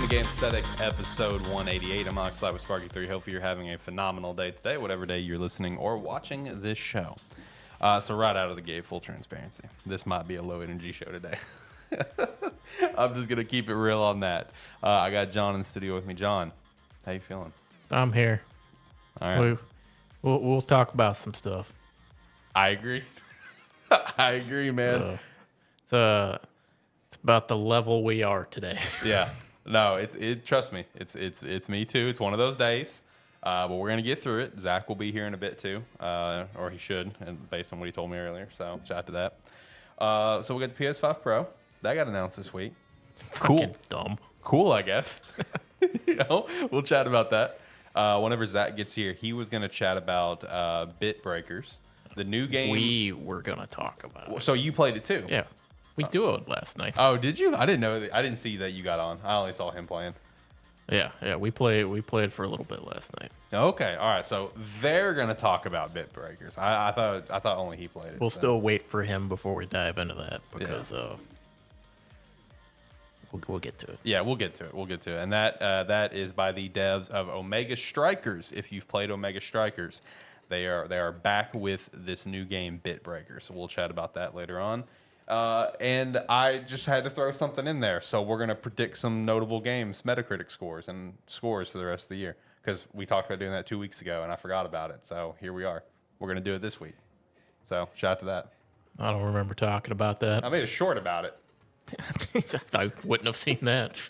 to Gamesthetic, episode 188. I'm Oxley with Sparky3. Hopefully you're having a phenomenal day today, whatever day you're listening or watching this show. So right out of the gate, full transparency. This might be a low energy show today. I'm just going to keep it real on that. I got John in the studio with me. John, how you feeling? I'm here. All right. We'll talk about some stuff. I agree. I agree, man. It's about the level we are today. Yeah. No, trust me. It's me too. It's one of those days. But we're gonna get through it. Zach will be here in a bit too. Or he should, and based on what he told me earlier. So shout out to that. So we got the PS5 Pro. That got announced this week. Cool. Fucking dumb. Cool, I guess. We'll chat about that. Whenever Zach gets here, he was gonna chat about Bit Breakers, the new game. We were gonna talk about it. So you played it too? Yeah. We duoed last night. Oh, did you? I didn't know. I didn't see that you got on. I only saw him playing. Yeah. We played for a little bit last night. Okay, all right. So they're gonna talk about Bit Breakers. I thought only he played it. We'll still wait for him before we dive into that because we'll get to it. Yeah, we'll get to it. And that is by the devs of Omega Strikers. If you've played Omega Strikers, they are back with this new game, Bit Breakers. So we'll chat about that later on. And I just had to throw something in there. So we're going to predict some notable games, Metacritic scores, and scores for the rest of the year. Because we talked about doing that 2 weeks ago, and I forgot about it. So here we are. We're going to do it this week. So shout out to that. I don't remember talking about that. I made a short about it. I wouldn't have seen that.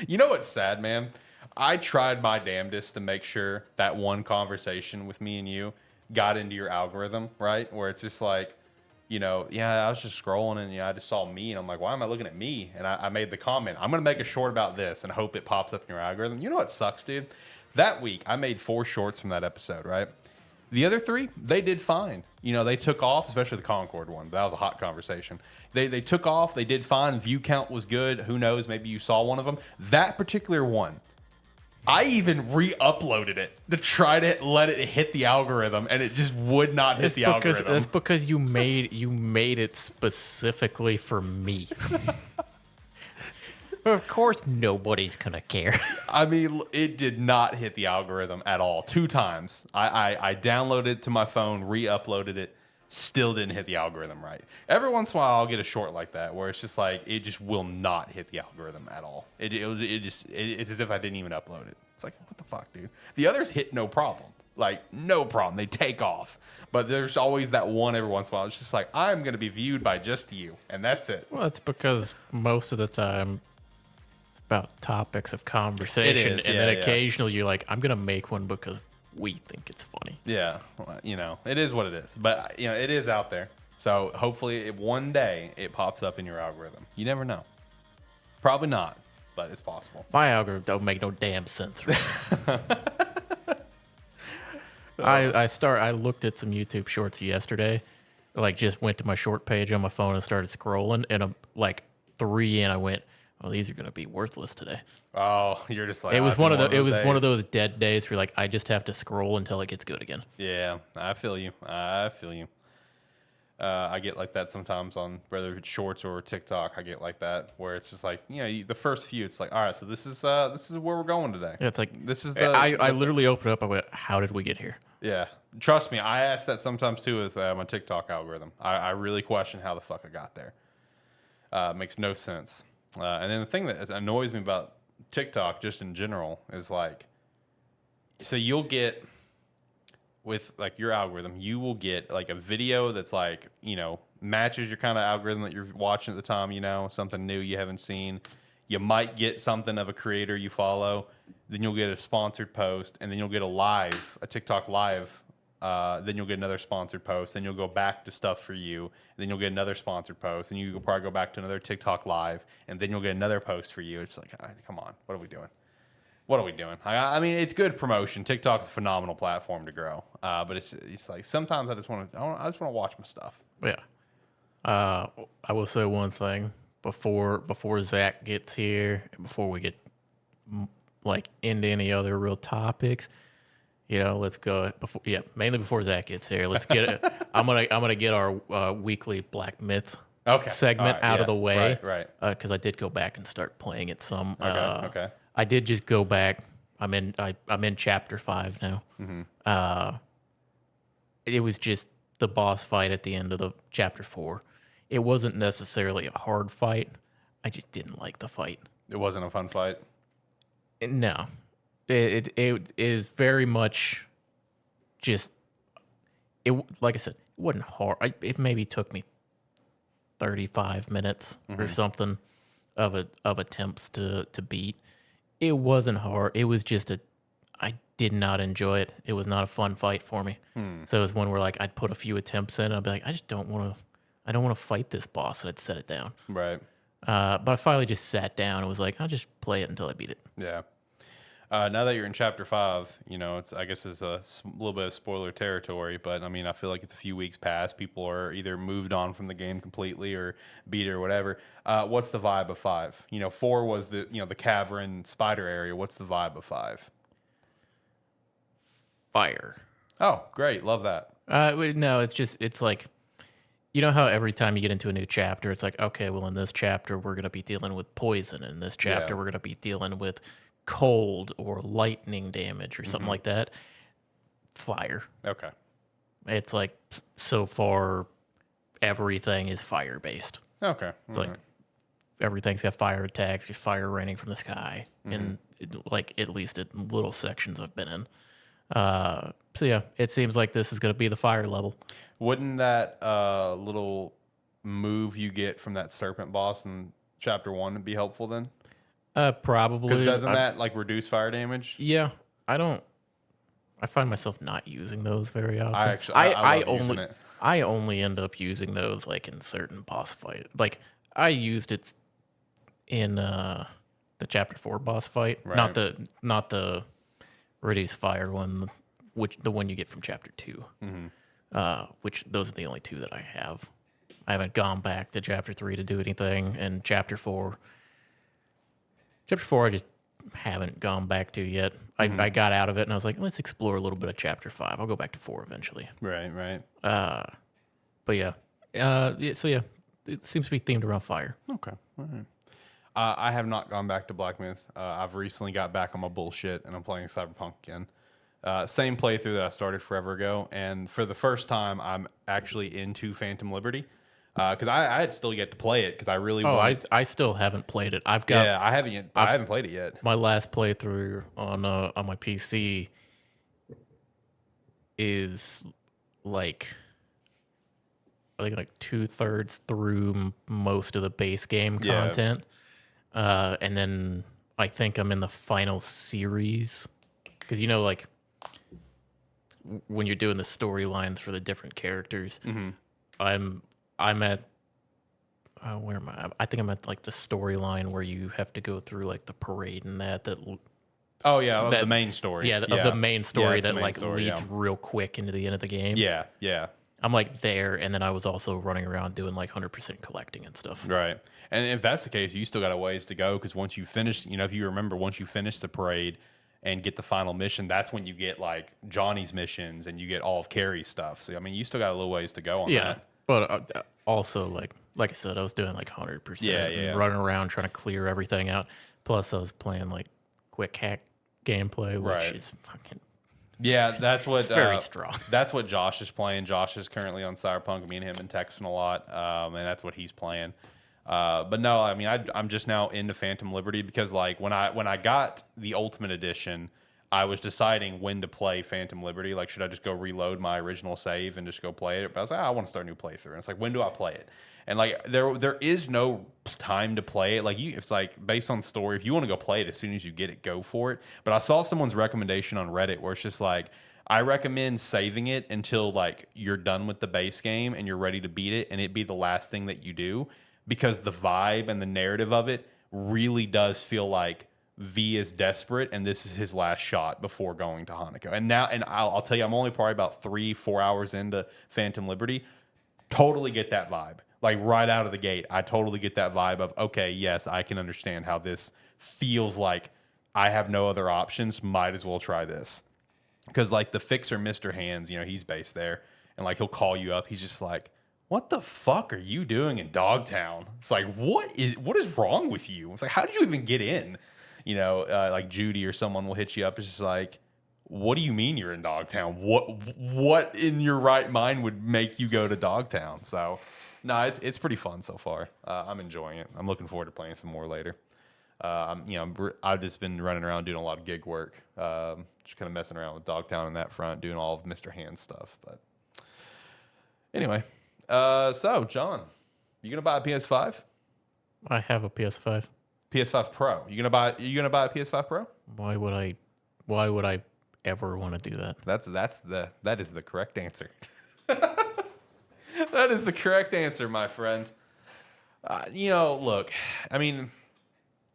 You know what's sad, man? I tried my damnedest to make sure that one conversation with me and you got into your algorithm, right? Where it's just like, I was just scrolling and I just saw me and I'm like, why am I looking at me? And I made the comment, I'm going to make a short about this and hope it pops up in your algorithm. You know what sucks, dude? That week, I made 4 shorts from that episode, right? The other 3, they did fine. They took off, especially the Concord one. That was a hot conversation. They took off. They did fine. View count was good. Who knows? Maybe you saw one of them. That particular one, I even re-uploaded it to try to let it hit the algorithm, and it just would not hit the algorithm. That's because you made it specifically for me. Of course, nobody's gonna care. I mean, it did not hit the algorithm at all. 2 times. I downloaded it to my phone, re-uploaded it, still didn't hit the algorithm right. Every once in a while, I'll get a short like that where it's just like it just will not hit the algorithm at all. It's as if I didn't even upload it. It's like, what the fuck, dude? The others hit no problem. Like, no problem. They take off. But there's always that one every once in a while. It's just like, I'm going to be viewed by just you. And that's it. Well, it's because most of the time it's about topics of conversation. It is, and then occasionally you're like, I'm going to make one because we think it's funny. Yeah. It is what it is. But, it is out there. So hopefully one day it pops up in your algorithm. You never know. Probably not, but it's possible. My algorithm don't make no damn sense. Right? I looked at some YouTube shorts yesterday. Like, just went to my short page on my phone and started scrolling, and I'm like 3 in. I went, "Oh, these are gonna be worthless today." Oh, you're just like, it was one of those dead days where like I just have to scroll until it gets good again. Yeah, I feel you. I get like that sometimes on whether it's shorts or TikTok. I get like that where it's just like, the first few, it's like, all right, so this is where we're going today. Yeah, it's like this is I literally opened up. I went, how did we get here? Yeah, trust me, I ask that sometimes too with my TikTok algorithm. I really question how the fuck I got there. It makes no sense. And then the thing that annoys me about TikTok just in general is like, so you'll get with like your algorithm, you will get like a video that's like, matches your kind of algorithm that you're watching at the time, something new you haven't seen. You might get something of a creator you follow. Then you'll get a sponsored post, and then you'll get a TikTok live. Then you'll get another sponsored post. Then you'll go back to stuff for you. And then you'll get another sponsored post. And you'll probably go back to another TikTok live. And then you'll get another post for you. It's like, come on, what are we doing? What are we doing? I mean, it's good promotion. TikTok's a phenomenal platform to grow. But it's like sometimes I just want to watch my stuff. Yeah. I will say one thing before Zach gets here, before we get like into any other real topics. Let's go mainly before Zach gets here. Let's get it. I'm gonna get our weekly Black Myth segment out of the way. Right. Because I did go back and start playing it some. Okay. I did just go back. I'm in chapter 5 now. It was just the boss fight at the end of the chapter 4. It wasn't necessarily a hard fight. I just didn't like the fight. It wasn't a fun fight. No, it is very much just it. Like I said, it wasn't hard. It maybe took me 35 minutes or something of attempts to beat. It wasn't hard. It was just I did not enjoy it. It was not a fun fight for me. So it was one where like I'd put a few attempts in and I'd be like, I just don't want to. I don't want to fight this boss, and I'd set it down. Right. But I finally just sat down and was like, I'll just play it until I beat it. Yeah. Now that you're in chapter 5, I guess it's a little bit of spoiler territory, but I mean, I feel like it's a few weeks past. People are either moved on from the game completely or beat it or whatever. What's the vibe of 5? 4 was the cavern spider area. What's the vibe of 5? Fire. Oh, great. Love that. No, it's like, you know how every time you get into a new chapter, it's like, okay, well, in this chapter, we're going to be dealing with poison. In this chapter, we're going to be dealing with cold or lightning damage or something like that. Fire. Okay. It's like, so far, everything is fire-based. Okay. It's like, everything's got fire attacks, your fire raining from the sky, and like, at least in little sections I've been in. So yeah, it seems like this is going to be the fire level. Wouldn't that little move you get from that serpent boss in chapter 1 be helpful then? Probably. Because doesn't that like reduce fire damage? Yeah, I find myself not using those very often. I love using it. I only end up using those like in certain boss fight. Like I used it in the chapter 4 boss fight, Right. not the reduce fire one, which the one you get from chapter 2. Which those are the only 2 that I have. I haven't gone back to chapter 3 to do anything, and chapter 4 I just haven't gone back to yet. I got out of it and I was like, let's explore a little bit of chapter 5. I'll go back to 4 eventually. Right. But yeah. So yeah, it seems to be themed around fire. Okay. All right. I have not gone back to Black Myth. I've recently got back on my bullshit and I'm playing Cyberpunk again. Same playthrough that I started forever ago, and for the first time, I'm actually into Phantom Liberty because I had still yet to play it because I really. I still haven't played it. I haven't yet. I haven't played it yet. My last playthrough on my PC is like, I think like 2/3 through most of the base game content, and then I think I'm in the final series because like, when you're doing the storylines for the different characters, I'm at where am I? I think I'm at like the storyline where you have to go through like the parade and the main story. Of the main story that like story, leads real quick into the end of the game. Yeah. I'm like there, and then I was also running around doing like 100% collecting and stuff. Right. And if that's the case, you still got a ways to go because once you finish, if you remember, once you finish the parade and get the final mission, that's when you get like Johnny's missions and you get all of Carrie's stuff. So I mean, you still got a little ways to go on that. But also like I said, I was doing like 100%. And running around trying to clear everything out. Plus, I was playing like quick hack gameplay, which is fucking. Yeah, that's what. It's very strong. That's what Josh is playing. Josh is currently on Cyberpunk. Me and him been texting a lot, and that's what he's playing. But no, I mean, I'm just now into Phantom Liberty because like when I got the Ultimate Edition, I was deciding when to play Phantom Liberty. Like, should I just go reload my original save and just go play it? But I was like, I want to start a new playthrough. And it's like, when do I play it? And like, there is no time to play it. Like, it's like based on story. If you want to go play it as soon as you get it, go for it. But I saw someone's recommendation on Reddit where it's just like, I recommend saving it until like you're done with the base game and you're ready to beat it, and it be the last thing that you do, because the vibe and the narrative of it really does feel like V is desperate and this is his last shot before going to Hanako. And I'll tell you, I'm only probably about 3-4 hours into Phantom Liberty. Totally get that vibe. Like right out of the gate, I totally get that vibe of, okay, yes, I can understand how this feels like I have no other options. Might as well try this. Because like the fixer, Mr. Hands, he's based there, and like he'll call you up. He's just like, what the fuck are you doing in Dogtown? It's like, what is wrong with you? It's like, how did you even get in? like Judy or someone will hit you up. It's just like, what do you mean you're in Dogtown? What in your right mind would make you go to Dogtown? So, no, it's pretty fun so far. I'm enjoying it. I'm looking forward to playing some more later. I've just been running around doing a lot of gig work, just kind of messing around with Dogtown on that front, doing all of Mr. Hand's stuff. But anyway, so John, you gonna buy a PS5? I have a PS5. PS5 Pro. You gonna buy a PS5 Pro? Why would I ever want to do that? That is the correct answer. That is the correct answer, my friend. Look, I mean,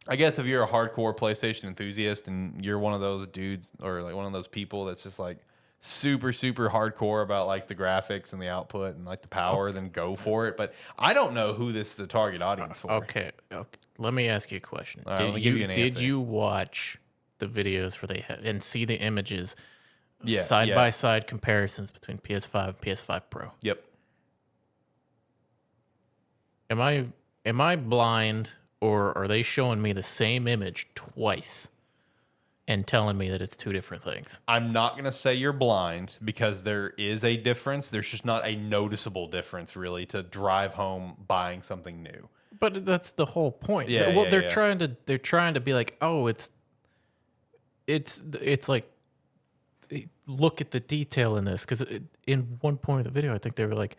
I guess if you're a hardcore PlayStation enthusiast and you're one of those dudes or like one of those people that's just like super, super hardcore about like the graphics and the output and like the power, then go for it. But I don't know who this is the target audience for. Okay. Let me ask you a question. Right, did you watch the videos where they have and see the images, Yeah, side by side comparisons between PS5 and PS5 Pro? Yep. Am I blind, or are they showing me the same image twice and telling me that it's two different things? I'm not going to say you're blind because there is a difference. There's just not a noticeable difference really to drive home buying something new. But that's the whole point. Yeah, well, yeah, they're trying to be like, oh, it's like, look at the detail in this, because in one point of the video, I think they were like,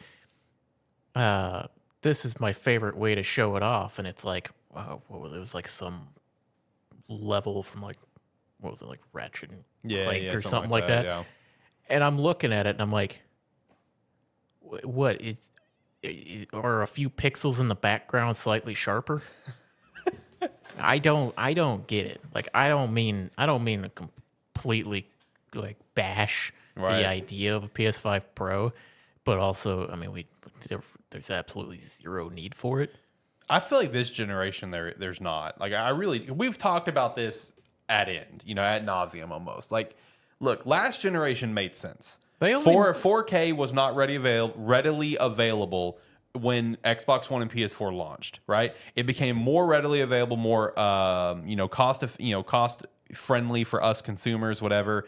this is my favorite way to show it off, and it's like, wow, what was it? It was like some level from like, what was it, like Ratchet and Clank or something like that. Yeah. And I'm looking at it and I'm like, what is? Are a few pixels in the background slightly sharper? I don't get it. Like, I don't mean to completely like bash the idea of a PS5 Pro, but also, I mean, there's absolutely zero need for it. I feel like this generation there's not. Like, we've talked about this ad nauseum almost. Like, look, last generation made sense. 4K was not readily available when Xbox One and PS4 launched, right? It became more readily available, more cost friendly for us consumers, whatever.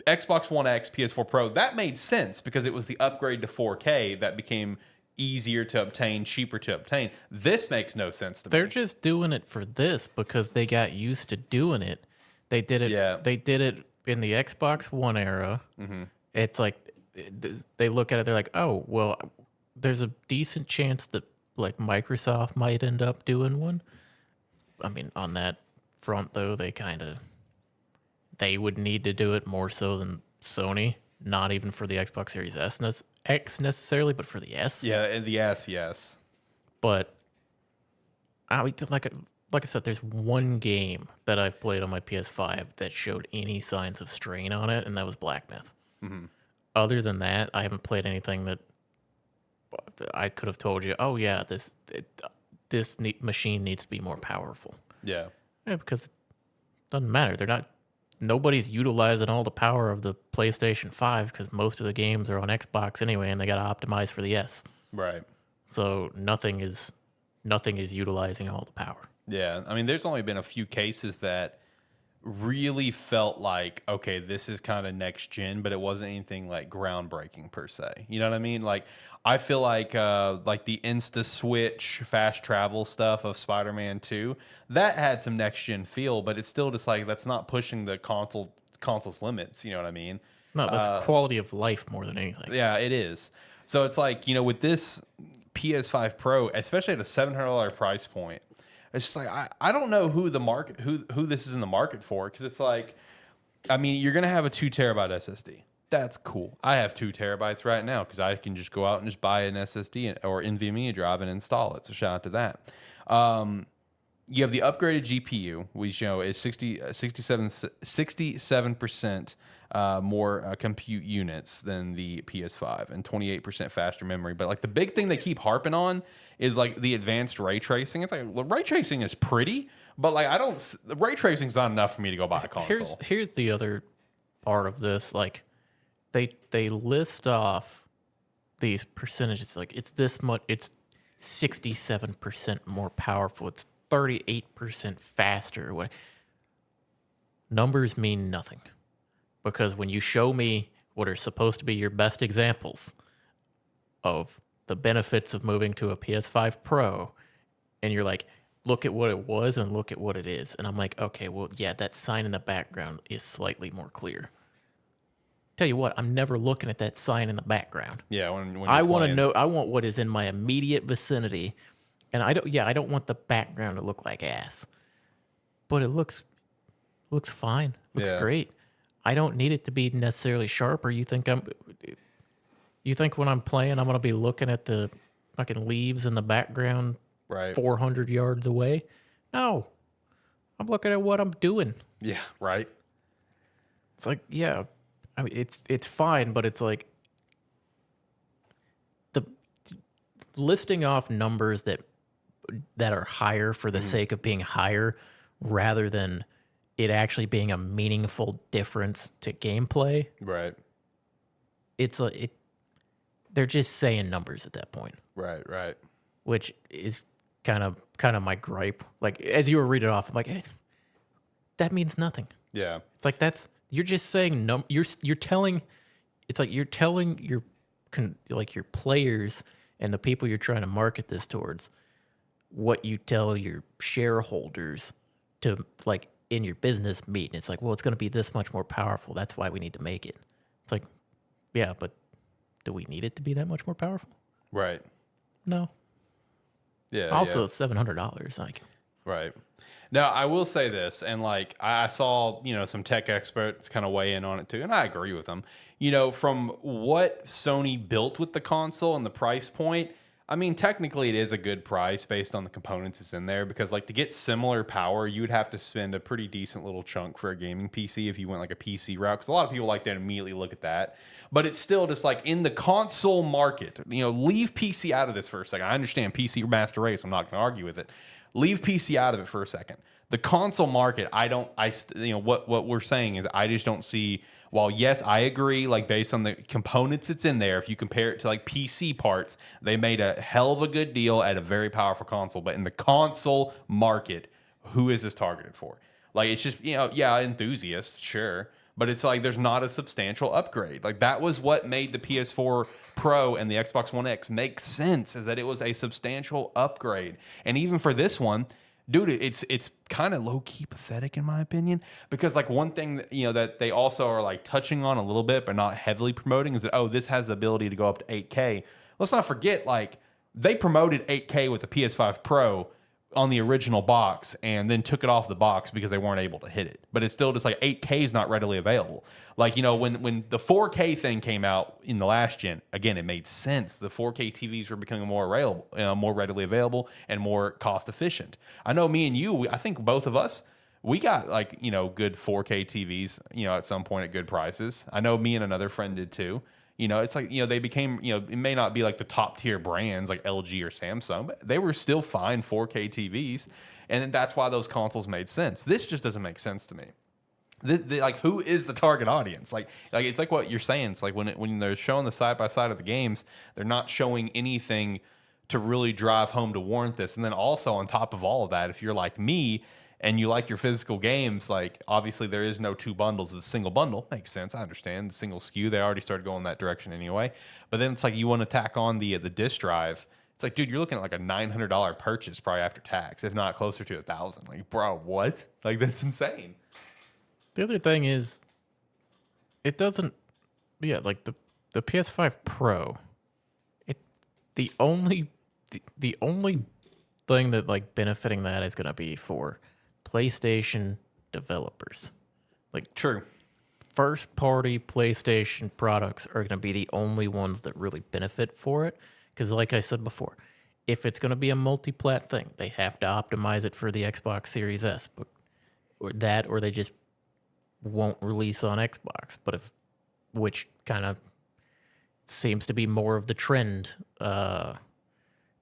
Xbox One X, PS4 Pro, that made sense because it was the upgrade to 4K that became easier to obtain, cheaper to obtain. This makes no sense to me. They're just doing it for this because they got used to doing it. They did it. Yeah. They did it in the Xbox One era. Mm-hmm. It's like they look at it. They're like, oh, well, there's a decent chance that like Microsoft might end up doing one. I mean, on that front though, they would need to do it more so than Sony. Not even for the Xbox Series X necessarily, but for the S. Yeah, the S, yes. But I mean, like I said, there's one game that I've played on my PS5 that showed any signs of strain on it, and that was Black Myth. Mm-hmm. Other than that, I haven't played anything that I could have told you, oh yeah, this machine needs to be more powerful. Yeah, because it doesn't matter. Nobody's utilizing all the power of the PlayStation 5 because most of the games are on Xbox anyway, and they got to optimize for the S. Right. So nothing is utilizing all the power. Yeah, I mean, there's only been a few cases that really felt like, okay, this is kind of next gen, but it wasn't anything like groundbreaking per se. You know what I mean? Like, I feel like the Insta Switch fast travel stuff of Spider-Man 2, that had some next gen feel, but it's still just like that's not pushing the console's limits. You know what I mean? No, that's quality of life more than anything. Yeah, it is. So it's like, with this PS5 Pro, especially at a $700 price point, it's just like I don't know who this is in the market for, because it's like, I mean, you're gonna have a 2 terabyte SSD. That's cool. I have 2 terabytes right now because I can just go out and just buy an SSD or NVMe drive and install it. So shout out to that. You have the upgraded GPU, which is 67% more compute units than the PS5 and 28% faster memory. But like the big thing they keep harping on is like the advanced ray tracing. It's like, well, ray tracing is pretty, but like ray tracing is not enough for me to go buy a console. Here's the other part of this. Like they list off these percentages. Like it's this much. It's 67% more powerful. It's 38% faster. numbers mean nothing. Because when you show me what are supposed to be your best examples of the benefits of moving to a PS5 Pro, and you're like, look at what it was and look at what it is. And I'm like, okay, well, yeah, that sign in the background is slightly more clear. Tell you what, I'm never looking at that sign in the background. Yeah, when I want to know, I want what is in my immediate vicinity. And I don't want the background to look like ass. But it looks fine. Looks great. I don't need it to be necessarily sharper. You think when I'm playing I'm going to be looking at the fucking leaves in the background right 400 yards away? No. I'm looking at what I'm doing. Yeah, right. It's like, yeah, I mean it's fine, but it's like the listing off numbers that are higher for the sake of being higher rather than it actually being a meaningful difference to gameplay. Right. They're just saying numbers at that point. Right. Which is kind of my gripe. Like as you were reading it off, I'm like, hey, that means nothing. Yeah. It's like you're just saying you're telling your your players and the people you're trying to market this towards what you tell your shareholders to like in your business meeting. It's like, well, it's going to be this much more powerful. That's why we need to make it. It's like, yeah, but do we need it to be that much more powerful? Right. No. Yeah. Also, it's $700. Like, right. Now, I will say this, and like I saw, some tech experts kind of weigh in on it too, and I agree with them. From what Sony built with the console and the price point, I mean, technically it is a good price based on the components that's in there, because like to get similar power, you would have to spend a pretty decent little chunk for a gaming PC if you went like a PC route, because a lot of people like to immediately look at that. But it's still just like in the console market, leave PC out of this for a second. I understand PC master race. I'm not going to argue with it. Leave PC out of it for a second. The console market, what we're saying is I just don't see. While yes, I agree, like based on the components that's in there, if you compare it to like PC parts, they made a hell of a good deal at a very powerful console. But in the console market, who is this targeted for? Like it's just, enthusiasts, sure. But it's like there's not a substantial upgrade. Like that was what made the PS4 Pro and the Xbox One X make sense, is that it was a substantial upgrade. And even for this one, dude, it's kind of low-key pathetic in my opinion, because like one thing that, that they also are like touching on a little bit but not heavily promoting is that, this has the ability to go up to 8K. Let's not forget, like they promoted 8K with the PS5 Pro on the original box and then took it off the box because they weren't able to hit it. But it's still just like 8K is not readily available. Like, when the 4K thing came out in the last gen, again, it made sense. The 4K TVs were becoming more readily available and more cost efficient. I know me and you, I think both of us, we got like, good 4K TVs, at some point at good prices. I know me and another friend did too. It's like, they became, it may not be like the top tier brands like LG or Samsung, but they were still fine 4K TVs. And that's why those consoles made sense. This just doesn't make sense to me. Like, who is the target audience? Like it's like what you're saying. It's like when they're showing the side by side of the games, they're not showing anything to really drive home to warrant this. And then also on top of all of that, if you're like me and you like your physical games, like obviously there is no two bundles. It's a single bundle. Makes sense. I understand the single SKU. They already started going that direction anyway. But then it's like you want to tack on the disk drive. It's like, dude, you're looking at like a $900 purchase probably after tax, if not closer to $1,000. Like, bro, what? Like that's insane. The other thing is, it doesn't. Yeah, like the PS5 Pro. The only thing that like benefiting that is going to be for PlayStation developers. Like, true. First party PlayStation products are going to be the only ones that really benefit for it. Because like I said before, if it's going to be a multi-plat thing, they have to optimize it for the Xbox Series S. Or they just won't release on Xbox. Which kind of seems to be more of the trend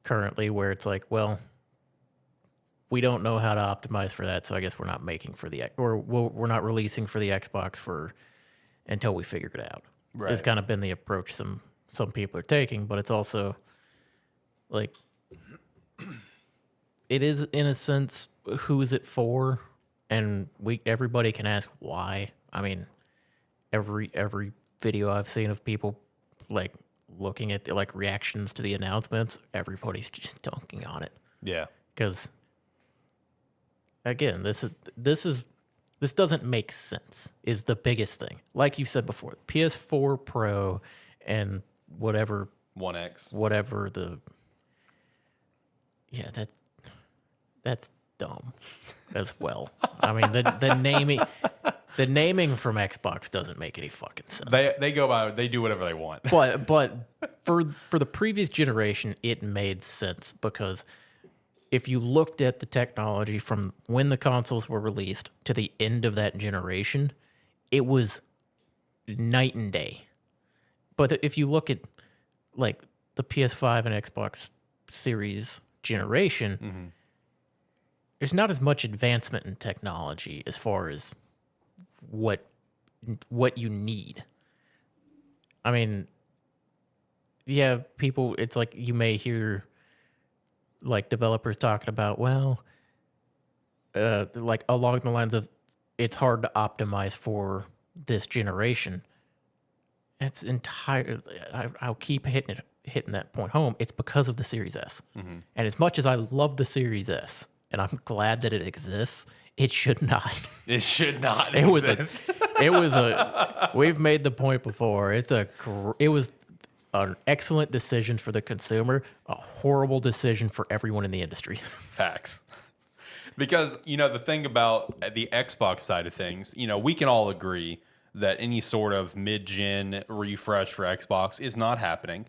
currently, where it's like, well, we don't know how to optimize for that, so I guess we're not making for we're not releasing for the Xbox until we figure it out. Right. It's kind of been the approach some people are taking, but it's also like, it is in a sense, who is it for? and everybody can ask why. I mean, every video I've seen of people like looking at the, like reactions to the announcements, everybody's just dunking on it. Yeah. Because again, this doesn't make sense. Is the biggest thing. Like you said before, PS4 Pro and whatever 1X. whatever the yeah that's dumb as well. I mean the naming from Xbox doesn't make any fucking sense. They go by, they do whatever they want. But for the previous generation, it made sense because if you looked at the technology from when the consoles were released to the end of that generation, it was night and day. But if you look at like the PS5 and Xbox Series generation, there's not as much advancement in technology as far as what you need. I mean, yeah, people, it's like you may hear like developers talking about, well, like along the lines of it's hard to optimize for this generation. It's entirely, I'll keep hitting that point home. It's because of the Series S. And as much as I love the Series S, and I'm glad that it exists, it should not. It should not exist. It was a. We've made the point before. It was an excellent decision for the consumer, a horrible decision for everyone in the industry. Facts. Because, the thing about the Xbox side of things, we can all agree that any sort of mid-gen refresh for Xbox is not happening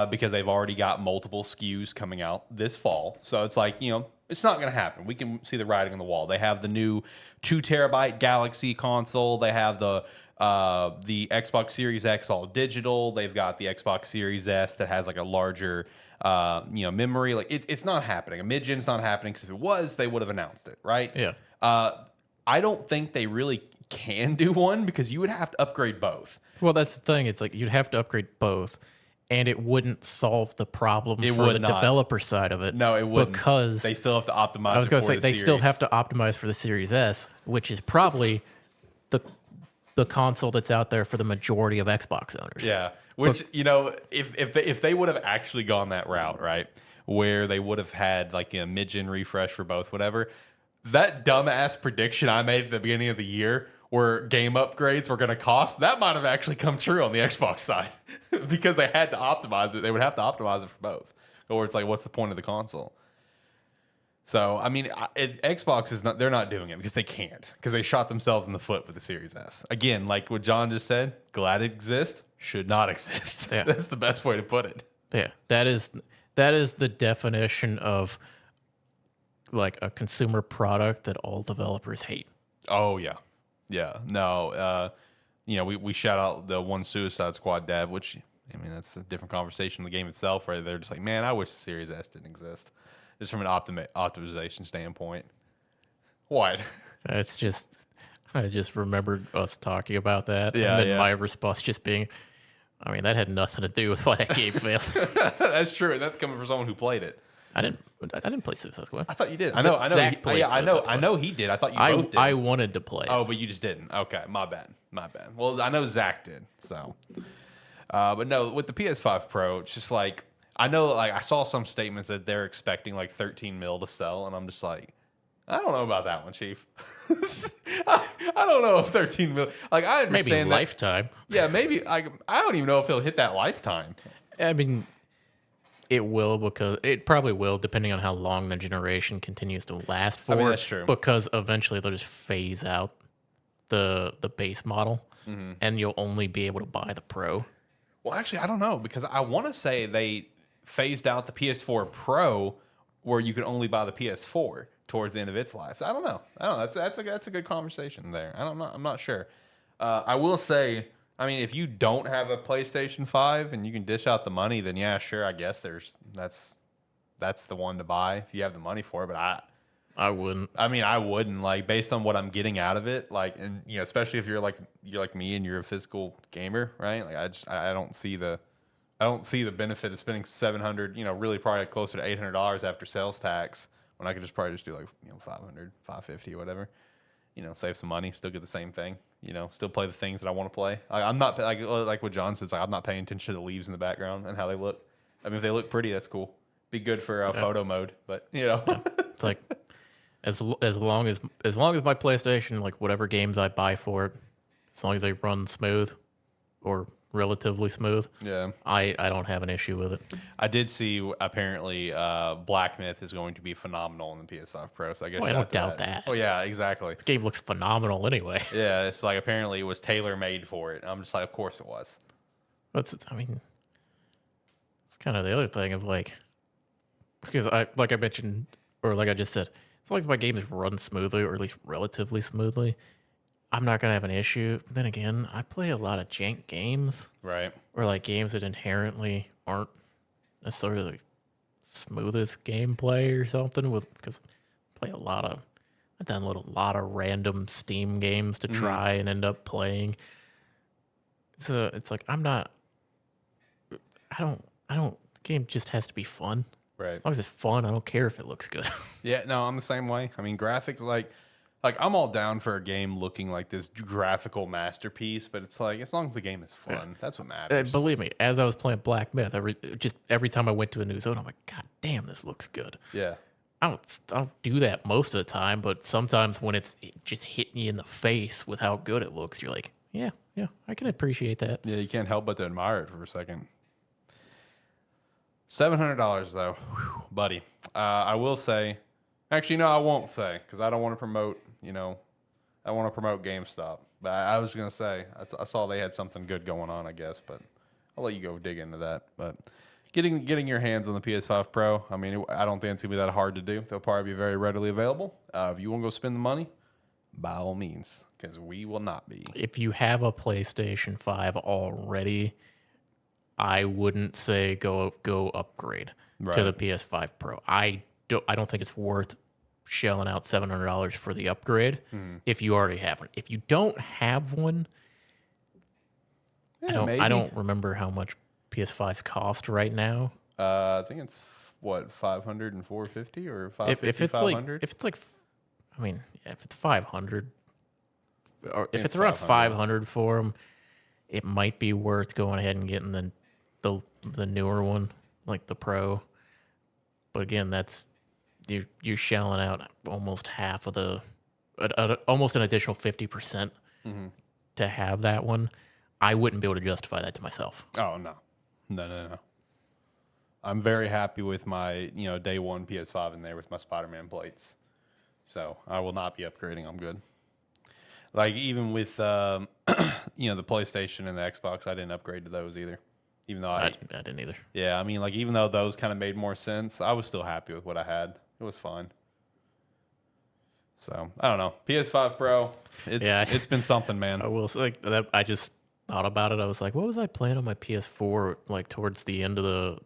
because they've already got multiple SKUs coming out this fall. So it's like, it's not going to happen. We can see the writing on the wall. They have the new 2 terabyte Galaxy console. They have the Xbox Series X all digital. They've got the Xbox Series S that has like a larger memory. Like it's not happening. A mid-gen's not happening because if it was, they would have announced it, right? Yeah. I don't think they really can do one because you would have to upgrade both. Well, that's the thing. It's like you'd have to upgrade both, and it wouldn't solve the problem for the developer side of it. No, it wouldn't. Because they still have to optimize. I was going to say the they series. still have to optimize for the Series S, which is probably the console that's out there for the majority of Xbox owners. Yeah, which if they would have actually gone that route, right, where they would have had like a mid-gen refresh for both, whatever. That dumbass prediction I made at the beginning of the year, where game upgrades were going to cost, that might have actually come true on the Xbox side because they had to optimize it. They would have to optimize it for both, or it's like, what's the point of the console? So, I mean, Xbox is not, they're not doing it because they can't, because they shot themselves in the foot with the Series S. Again, like what John just said, glad it exists, should not exist. Yeah. That's the best way to put it. Yeah, that is the definition of like a consumer product that all developers hate. Oh, yeah. Yeah. No, we shout out the one Suicide Squad dev, which, I mean, that's a different conversation in the game itself, right? They're just like, man, I wish the Series S didn't exist. Just from an optimization standpoint. What? It's just, I just remembered us talking about that. Yeah, and then yeah. my response just being, I mean, that had nothing to do with why that game failed. That's true. That's coming from someone who played it. I didn't play Suicide Squad. I thought you did. I know. Zach played Suicide Squad. I know he did. I thought you both did. I wanted to play it. Oh, but you just didn't. Okay, my bad. Well, I know Zach did. So, but no, with the PS5 Pro, it's just like, I know, like, I saw some statements that they're expecting like 13 mil to sell, and I'm just like, I don't know about that one, Chief. I don't know if 13 mil. Like, I understand maybe lifetime. Yeah, maybe. I don't even know if it'll hit that lifetime. I mean, it will, because it probably will, depending on how long the generation continues to last for. I mean, that's true. Because eventually they'll just phase out the base model, and you'll only be able to buy the Pro. Well, actually, I don't know, because I want to say they phased out the PS4 Pro where you could only buy the PS4 towards the end of its life. So I don't know. That's a good conversation there. I'm not sure. I will say, I mean, if you don't have a PlayStation 5 and you can dish out the money, then yeah, sure, I guess that's the one to buy if you have the money for it. But I wouldn't. I mean, I wouldn't, like, based on what I'm getting out of it, like, and especially if you're like me and you're a physical gamer, right? Like, I don't see the benefit of spending $700, really probably closer to $800 after sales tax, when I could just probably just do like, $500, $550, whatever. save some money, still get the same thing. Still play the things that I want to play. I'm not like what John says. Like, I'm not paying attention to the leaves in the background and how they look. I mean, if they look pretty, that's cool. Be good for photo mode, but It's like as long as my PlayStation, like whatever games I buy for it, as long as they run smooth or relatively smooth, yeah, I don't have an issue with it. I did see apparently Black Myth is going to be phenomenal in the PS5 Pro. So I guess I don't doubt that. Oh yeah, exactly. This game looks phenomenal anyway. Yeah, it's like apparently it was tailor made for it. I'm just like, of course it was. It's kind of the other thing of like, because like I mentioned, or like I just said, as long as my games run smoothly or at least relatively smoothly, I'm not gonna have an issue. Then again, I play a lot of jank games, Right. or like games that inherently aren't necessarily the smoothest gameplay or something. Because I play I've done a lot of random Steam games to try and end up playing. So it's like I don't. The game just has to be fun. Right. As long as it's fun, I don't care if it looks good. Yeah, no, I'm the same way. I mean, graphics, like I'm all down for a game looking like this graphical masterpiece, but it's like as long as the game is fun, that's what matters. Believe me, as I was playing Black Myth, every time I went to a new zone, I'm like, God damn, this looks good. Yeah. I don't do that most of the time, but sometimes when it's just hitting you in the face with how good it looks, you're like, yeah, I can appreciate that. Yeah, you can't help but to admire it for a second. $700 though, whew, buddy. I will say, actually, no, I won't say because I don't want to promote. I want to promote GameStop. But I was gonna say I saw they had something good going on, I guess. But I'll let you go dig into that. But getting your hands on the PS5 Pro, I mean, I don't think it's gonna be that hard to do. They'll probably be very readily available. If you want to go spend the money, by all means, because we will not be. If you have a PlayStation 5 already, I wouldn't say go upgrade to the PS5 Pro. I don't think it's worth shelling out $700 for the upgrade if you already have one. If you don't have one, Yeah, I don't remember how much PS5s cost right now. I think it's what 500 and 450 or 550, If it's 500? if it's 500 or if It's it's around 500. 500 for them, it might be worth going ahead and getting the newer one, like the Pro. But again, that's you're shelling out almost half of almost an additional 50% to have that one. I wouldn't be able to justify that to myself. Oh no. I'm very happy with my day one PS5 in there with my Spider-Man plates. So I will not be upgrading. I'm good. Like even with the PlayStation and the Xbox, I didn't upgrade to those either. Even though I didn't either. yeah, I mean, like even though those kind of made more sense, I was still happy with what I had. It was fine. So I don't know. PS5 Pro, it's been something, man. I will say like that. I just thought about it. I was like, what was I playing on my PS4 like towards the end of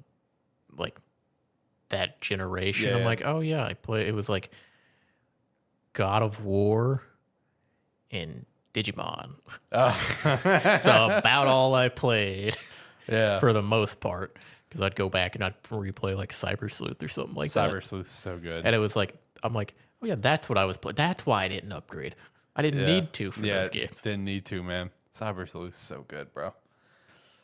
that generation? Yeah. I'm like, oh yeah, it was like God of War and Digimon. It's about all I played. Yeah. For the most part, because I'd go back and I'd replay like Cyber Sleuth or something like that. Cyber Sleuth is so good. And it was like, I'm like, oh yeah, that's what I was playing. That's why I didn't upgrade. I didn't need to for those games. Didn't need to, man. Cyber Sleuth is so good, bro.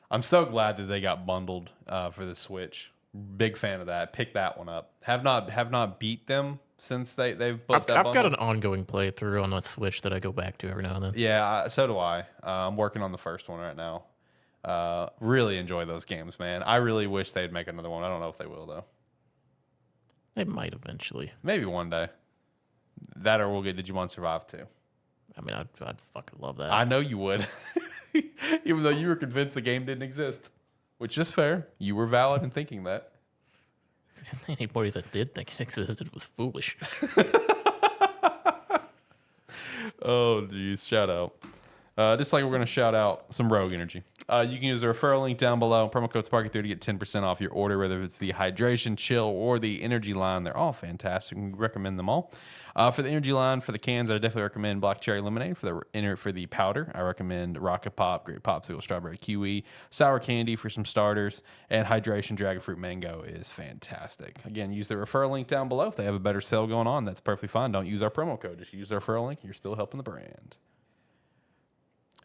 I'm so glad that they got bundled for the Switch. Big fan of that. Pick that one up. Have not beat them since they've put that. I've got an ongoing playthrough on the Switch that I go back to every now and then. Yeah, so do I. I'm working on the first one right now. Really enjoy those games, man. I really wish they'd make another one. I don't know if they will though. They might eventually. Maybe one day. That or we'll get Digimon Survive 2. I mean, I'd fucking love that. I know you would. Even though you were convinced the game didn't exist. Which is fair. You were valid in thinking that. Anybody that did think it existed was foolish. Oh, geez. Shout out. Just like we're going to shout out some Rogue Energy. You can use the referral link down below. Promo code Sparky3 to get 10% off your order, whether it's the hydration, chill, or the energy line. They're all fantastic. We recommend them all. For the energy line, for the cans, I definitely recommend Black Cherry Lemonade. For the powder, I recommend Rocket Pop, Great Popsicle, Strawberry Kiwi, Sour Candy for some starters, and Hydration Dragon Fruit Mango is fantastic. Again, use the referral link down below. If they have a better sale going on, that's perfectly fine. Don't use our promo code. Just use our referral link, and you're still helping the brand.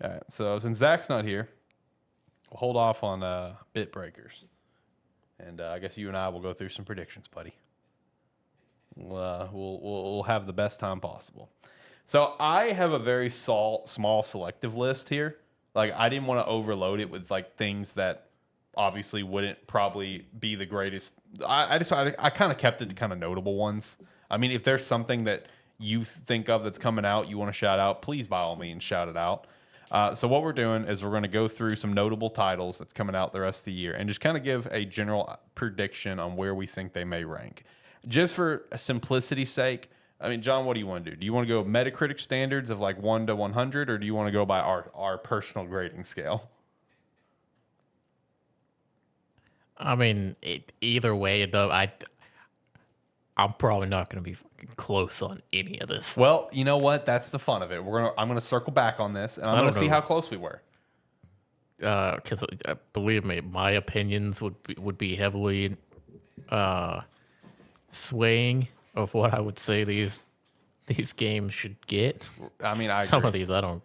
All right, so since Zach's not here, we'll hold off on bit breakers. And I guess you and I will go through some predictions, buddy. We'll have the best time possible. So I have a very small selective list here. Like, I didn't want to overload it with like things that obviously wouldn't probably be the greatest. I kind of kept it to kind of notable ones. I mean, if there's something that you think of that's coming out, you want to shout out, please by all means shout it out. So what we're doing is we're going to go through some notable titles that's coming out the rest of the year and just kind of give a general prediction on where we think they may rank. Just for simplicity's sake, I mean, John, what do you want to do? Do you want to go Metacritic standards of like 1 to 100, or do you want to go by our personal grading scale? I mean, either way, though, I'm probably not going to be fucking close on any of this. Well, you know what? That's the fun of it. I'm going to circle back on this, and I'm going to see how close we were. Because believe me, my opinions would be heavily swaying of what I would say these games should get. I mean, some of these I don't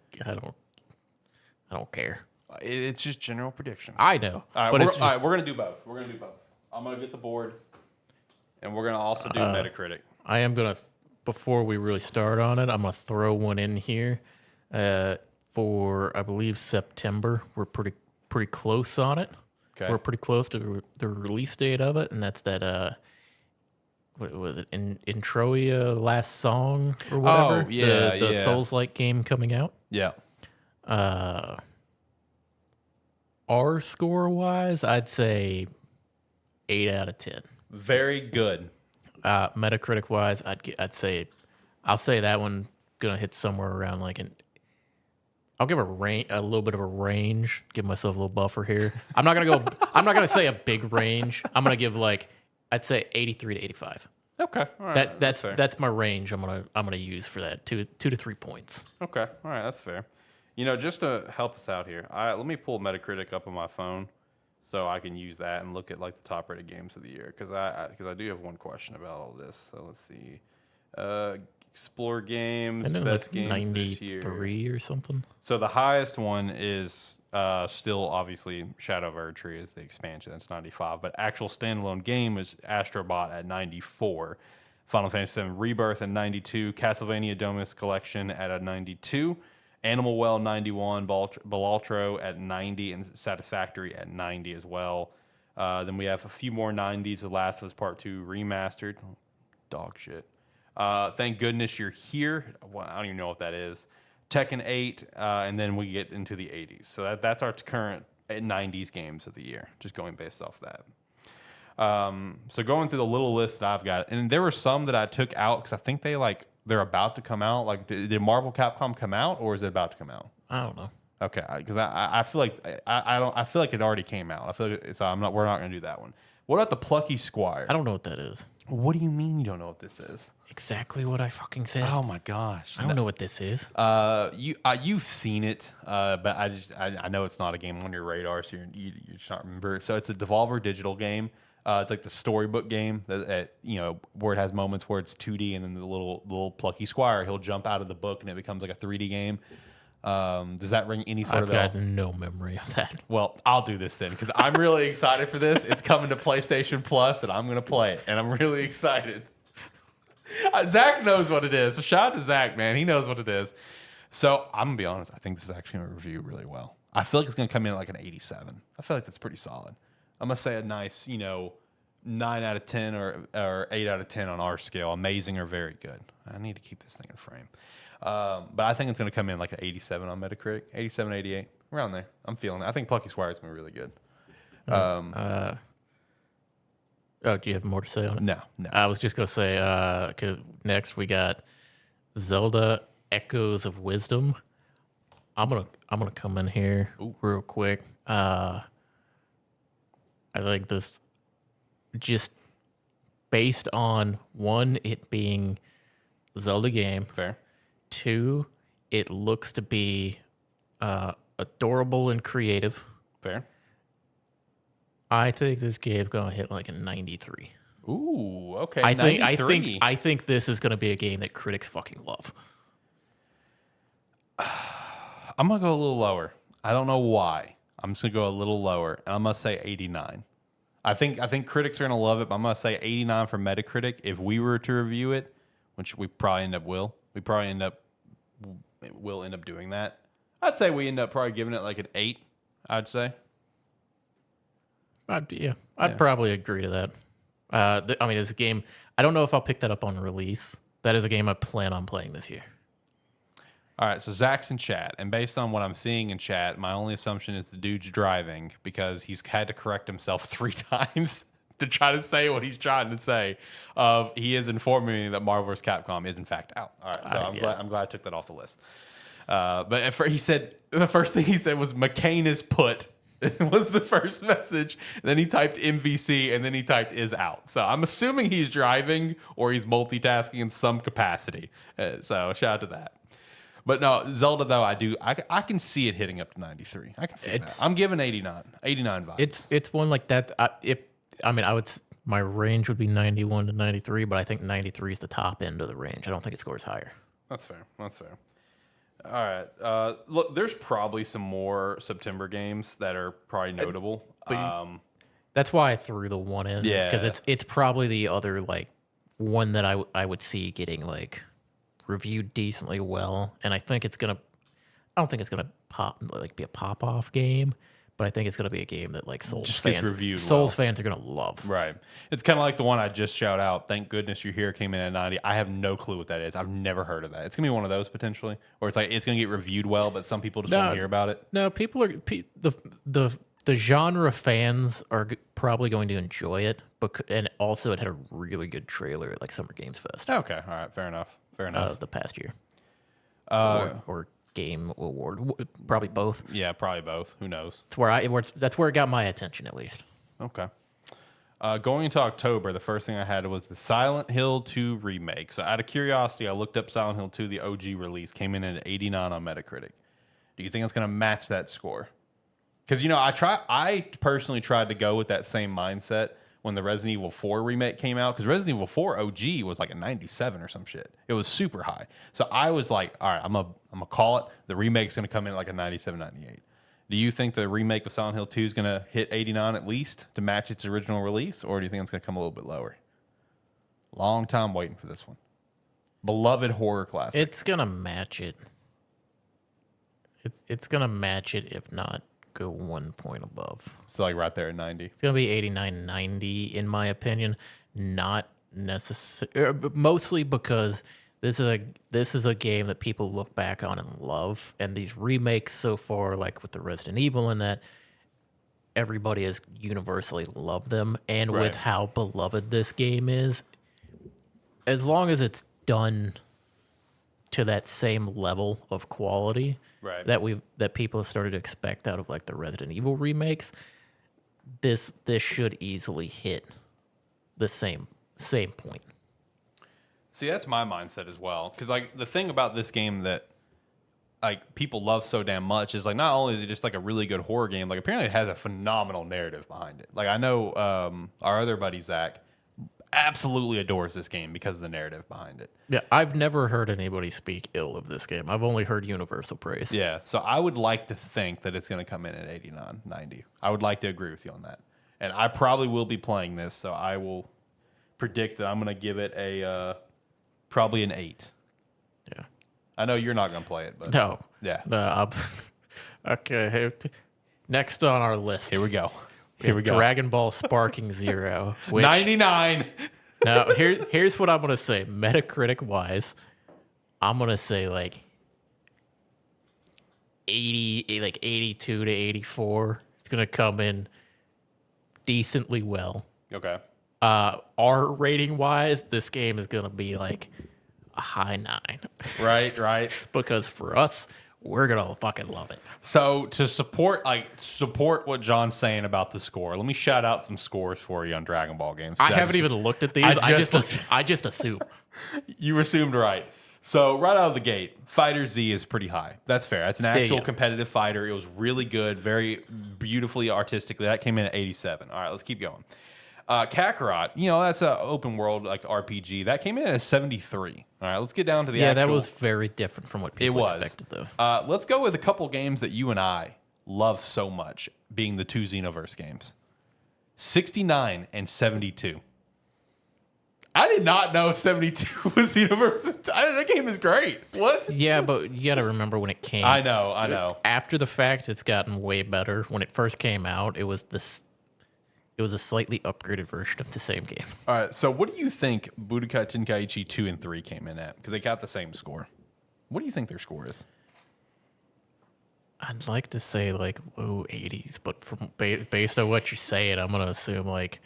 care. It's just general predictions. I know, all right, we're gonna do both. I'm gonna get the board, and we're gonna also do Metacritic. I am gonna, before we really start on it, I'm gonna throw one in here for, I believe, September. We're pretty close on it. Okay. We're pretty close to the release date of it, and that's that. What was it? Introia Last Song or whatever? Oh, yeah, the Souls-like game coming out. Yeah. R score wise, I'd say 8 out of 10. Very good. Metacritic wise, I'll say that one gonna hit somewhere around like I'll give a little bit of a range. Give myself a little buffer here. I'm not gonna say a big range. I'm gonna give I'd say 83 to 85. Okay, all right. That's my range. I'm gonna use for that 2 to 3 points. Okay, all right, that's fair. You know, just to help us out here, let me pull Metacritic up on my phone so I can use that and look at like the top rated games of the year, because I do have one question about all this. So let's see, Explore Games, best like games 93 or something. So the highest one is still obviously Shadow of Erdtree is the expansion. That's 95. But actual standalone game is Astro Bot at 94. Final Fantasy VII Rebirth at 92. Castlevania Domus Collection at a 92. Animal Well 91. Balatro at 90. And Satisfactory at 90 as well. Then we have a few more 90s. The Last of Us Part 2 Remastered. Dog shit. Thank Goodness You're Here. Well, I don't even know what that is. Tekken 8, and then we get into the 80s. So that's our current 90s games of the year, just going based off that. So going through the little list that I've got, and there were some that I took out because I think they're about to come out. Like, did Marvel Capcom come out, or is it about to come out? I don't know. Okay, because I feel like I feel like it already came out. I feel like we're not going to do that one. What about the Plucky Squire? I don't know what that is. What do you mean you don't know what this is? Exactly what I fucking said. Oh my gosh! I don't know what this is. You've seen it, but I know it's not a game on your radar, so you just not remember it. So it's a Devolver Digital game. It's like the storybook game that where it has moments where it's 2D, and then the little Plucky Squire, he'll jump out of the book and it becomes like a 3D game. Does that ring any sort of bell? I've got no memory of that. Well, I'll do this then because I'm really excited for this. It's coming to PlayStation Plus, and I'm going to play it, and I'm really excited. Zach knows what it is. So shout out to Zach, man. He knows what it is. So I'm going to be honest. I think this is actually going to review really well. I feel like it's going to come in at like an 87. I feel like that's pretty solid. I'm going to say a nice, 9 out of 10 or 8 out of 10 on our scale. Amazing or very good. I need to keep this thing in frame. But I think it's going to come in like an 87 on Metacritic. 87, 88. Around there. I'm feeling it. I think Plucky Squire is going to be really good. Do you have more to say on it? No. I was just going to say, 'cause next we got Zelda Echoes of Wisdom. I'm gonna come in here real quick. I think this just based on one, it being Zelda game. Fair. Two, it looks to be adorable and creative. Fair. I think this game's gonna hit like a 93. Ooh, okay. I think this is gonna be a game that critics fucking love. I'm gonna go a little lower. I don't know why. I'm just gonna go a little lower, and I'm gonna say 89. I think critics are gonna love it, but I'm gonna say 89 for Metacritic. If we were to review it, which we probably will end up doing that. I'd say we end up probably giving it like an 8. I'd say. I'd probably agree to that. I mean, it's a game. I don't know if I'll pick that up on release. That is a game I plan on playing this year. All right, so Zach's in chat, and based on what I'm seeing in chat, my only assumption is the dude's driving because he's had to correct himself 3 times to try to say what he's trying to say. He is informing me that Marvel vs. Capcom is in fact out. All right, so I'm glad I took that off the list. But he said the first thing he said was McCain is put. Was the first message. And then he typed MVC, and then he typed is out. So I'm assuming he's driving or he's multitasking in some capacity. So shout out to that. But no, Zelda though, I can see it hitting up to 93. I can see that. I'm giving 89 vibes. It's one like that. My range would be 91 to 93, but I think 93 is the top end of the range. I don't think it scores higher. That's fair. All right. Look, there's probably some more September games that are probably notable. That's why I threw the one in. Yeah. Because it's probably the other like one that I would see getting like reviewed decently well, and I don't think it's gonna be a pop off game, but I think it's gonna be a game that like Souls fans are gonna love. Right. It's kind of like the one I just shout out. Thank goodness you're here came in at 90. I have no clue what that is. I've never heard of that. It's gonna be one of those potentially, or it's like it's gonna get reviewed well, but some people just won't hear about it. No, people are the genre fans are probably going to enjoy it, and also it had a really good trailer at like Summer Games Fest. Okay. All right. Fair enough. The past year, or Game Award, probably both. Yeah, probably both. Who knows? That's where it got my attention, at least. Okay. Going into October, the first thing I had was the Silent Hill 2 remake. So out of curiosity, I looked up Silent Hill 2, the OG release, came in at 89 on Metacritic. Do you think it's going to match that score? Because I personally tried to go with that same mindset when the Resident Evil 4 remake came out, because Resident Evil 4 OG was like a 97 or some shit. It was super high. So I was like, all right, I'm gonna call it. The remake's going to come in at like a 97, 98. Do you think the remake of Silent Hill 2 is going to hit 89 at least to match its original release, or do you think it's going to come a little bit lower? Long time waiting for this one. Beloved horror classic. It's going to match it. It's going to match it, if not go 1 point above. So like right there at 90. It's going to be 89, 90 in my opinion. Not necessarily, mostly because this is a game that people look back on and love, and these remakes so far, like with the Resident Evil and that, everybody has universally loved them, and with how beloved this game is, as long as it's done to that same level of quality that people have started to expect out of like the Resident Evil remakes, this should easily hit the same point. See, that's my mindset as well. Because like the thing about this game that like people love so damn much is like not only is it just like a really good horror game, like apparently it has a phenomenal narrative behind it. Like I know our other buddy Zach absolutely adores this game because of the narrative behind it. Yeah, I've never heard anybody speak ill of this game. I've only heard universal praise. Yeah, so I would like to think that it's going to come in at 89, 90. I would like to agree with you on that. And I probably will be playing this, so I will predict that I'm going to give it a probably an 8. Yeah. I know you're not going to play it, but no. Yeah. No, okay. Next on our list. Here we go. Here we go. Dragon Ball Sparking Zero. Which, 99. Now, here's what I'm going to say. Metacritic wise, I'm going to say like 80, like 82 to 84. It's going to come in decently well. Okay. R rating wise, this game is going to be like a high 9. Right. Because for us, we're gonna fucking love it. So to support what John's saying about the score, let me shout out some scores for you on Dragon Ball games. I haven't even looked at these. I just assume. You assumed right. So right out of the gate, Fighter Z is pretty high. That's fair. That's an actual competitive fighter. It was really good, very beautifully artistically. That came in at 87. All right, let's keep going. Kakarot, that's an open world like RPG. That came in at a 73. All right, let's get down to the actual. That was very different from what people expected, though. Let's go with a couple games that you and I love so much, being the two Xenoverse games. 69 and 72. I did not know 72 was Xenoverse. That game is great. What? Yeah, but you got to remember when it came. I know. After the fact, it's gotten way better. When it first came out, it was a slightly upgraded version of the same game. All right, so what do you think Budokai Tenkaichi 2 and 3 came in at? Because they got the same score. What do you think their score is? I'd like to say like low 80s, but based on what you're saying, I'm going to assume like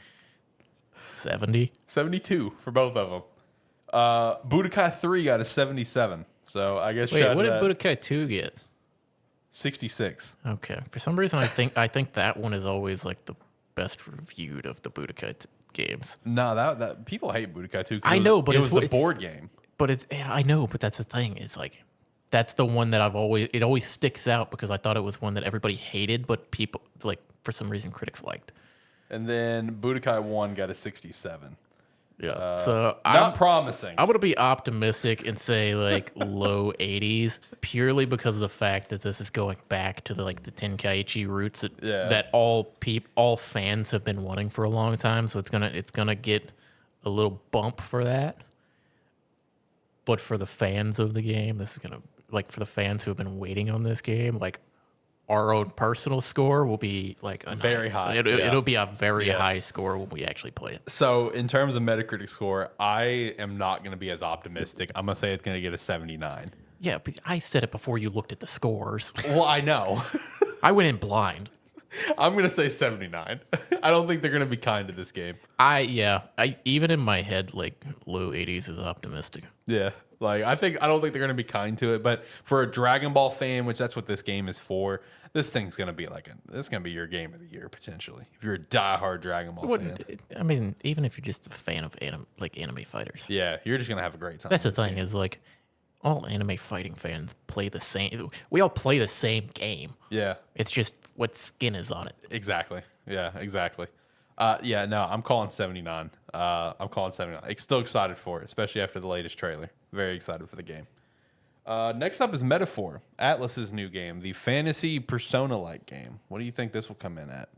70. 72 for both of them. Budokai 3 got a 77. So I guess. Wait, what did Budokai 2 get? 66. Okay. For some reason, I think that one is always like the best reviewed of the Budokai games. No, that people hate Budokai 2. I know, but it was the board game. But I know, but that's the thing. Is like that's the one that it always sticks out because I thought it was one that everybody hated, but people like for some reason critics liked. And then Budokai 1 got a 67. Yeah. So not promising. I'm going to be optimistic and say like low 80s purely because of the fact that this is going back to the Tenkaichi roots that all fans have been wanting for a long time. So it's going to get a little bump for that. But for the fans of the game, this is going to for the fans who have been waiting on this game, our own personal score will be very high. It'll be a very high score when we actually play it. So in terms of Metacritic score, I am not going to be as optimistic. I'm going to say it's going to get a 79. Yeah, but I said it before you looked at the scores. Well, I know. I went in blind. I'm going to say 79. I don't think they're going to be kind to this game. I even in my head, low 80s is optimistic. Yeah. I don't think they're going to be kind to it, but for a Dragon Ball fan, which that's what this game is for, this thing's going to be this is going to be your game of the year potentially. If you're a diehard Dragon Ball fan. I mean, even if you're just a fan of anime fighters. Yeah, you're just going to have a great time. That's the thing is all anime fighting fans play the same. We all play the same game. Yeah. It's just what skin is on it. Exactly. Yeah, exactly. I'm calling 79. I'm calling 79. Still excited for it, especially after the latest trailer. Very excited for the game. Next up is Metaphor, Atlas's new game, the fantasy Persona-like game. What do you think this will come in at?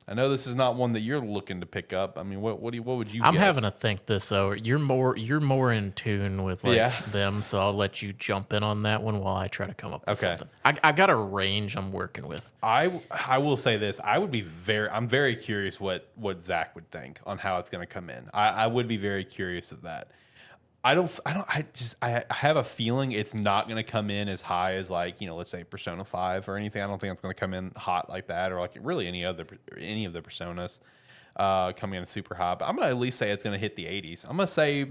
I know this is not one that you're looking to pick up. I mean, what would you? I'm guess? having to think this over. You're more in tune with them, so I'll let you jump in on that one while I try to come up with something. I got a range I'm working with. I will say this. I'm very curious what Zach would think on how it's going to come in. I would be very curious of that. I have a feeling it's not going to come in as high as let's say Persona 5 or anything. I don't think it's going to come in hot like that, or really any of the Personas coming in super hot. But I'm going to at least say it's going to hit the 80s. I'm going to say,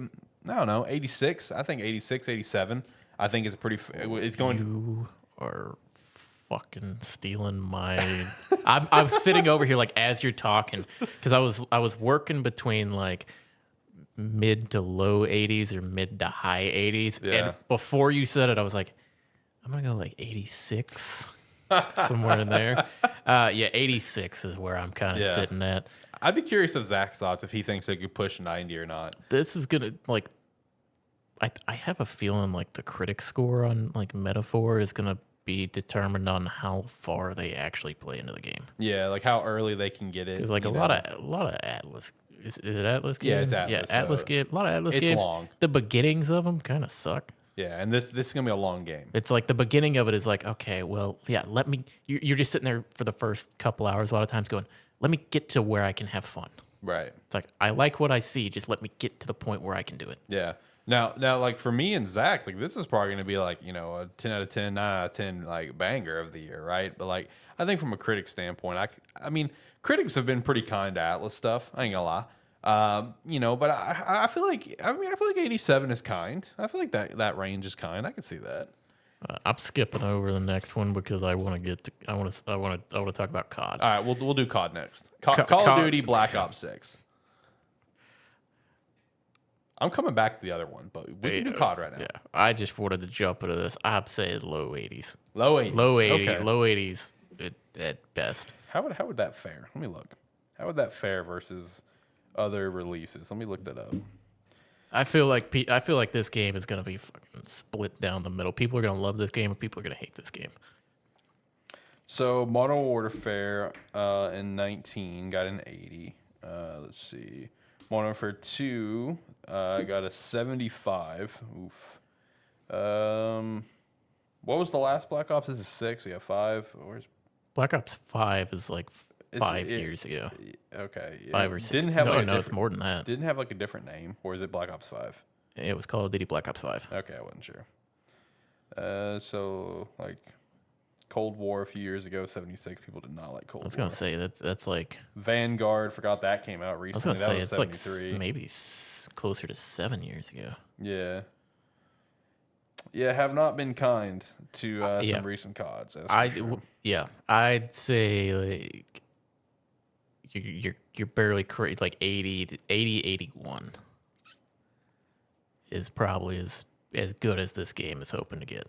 I don't know, 86. I think 86, 87. I think it's it's going You are fucking stealing my I'm sitting over here as you're talking because I was working between mid to low 80s or mid to high 80s. Yeah. And before you said it, I was like, I'm going to go 86, somewhere in there. 86 is where I'm kind of sitting at. I'd be curious of Zach's thoughts if he thinks they could push 90 or not. This is going to, I have a feeling the critic score on Metaphor is going to be determined on how far they actually play into the game. Yeah, how early they can get it. Because a lot of Atlas. Is it Atlas games? Yeah, it's Atlas. Yeah, Atlas game. A lot of Atlas games. It's long. The beginnings of them kind of suck. Yeah, and this is gonna be a long game. It's the beginning of it is okay, well, yeah, let me. You're just sitting there for the first couple hours. A lot of times going, let me get to where I can have fun. Right. It's I like what I see. Just let me get to the point where I can do it. Yeah. Now, for me and Zach, this is probably gonna be a 10 out of 10, 9 out of 10 banger of the year, right? But I think from a critic standpoint, I mean, critics have been pretty kind to Atlas stuff. I ain't gonna lie. But I feel like 87 is kind. I feel like that range is kind. I can see that. I'm skipping over the next one because I want to get to. I want to talk about COD. All right, we'll do COD next. Call of COD. Duty Black Ops 6. I'm coming back to the other one, but we can do COD right now. Yeah, I just wanted to jump into this. I'm saying low 80s. Low 80s. Low 80s. Okay. Low 80s at best. How would that fare? Let me look. How would that fare versus other releases? Let me look that up. I feel like this game is gonna be fucking split down the middle. People are gonna love this game, and people are gonna hate this game. So Modern Warfare in 19 got an 80. Let's see. Modern Warfare 2 got a 75. Oof. What was the last Black Ops? This is 6. Yeah, 5. Where's Black Ops 5 is like 5 years ago. Okay. 5 or 6. Didn't have no, it's more than that. Didn't have like a different name, or is it Black Ops 5? It was Call of Duty Black Ops 5. Okay, I wasn't sure. So like Cold War a few years ago, 76 people did not like Cold War. I was gonna say that's like Vanguard. Forgot that came out recently. I was gonna say that was it's 73. like maybe closer to 7 years ago. Yeah. Yeah, have not been kind to some recent CODs. I'd say like you're barely like 80 to 81 is probably as good as this game is hoping to get.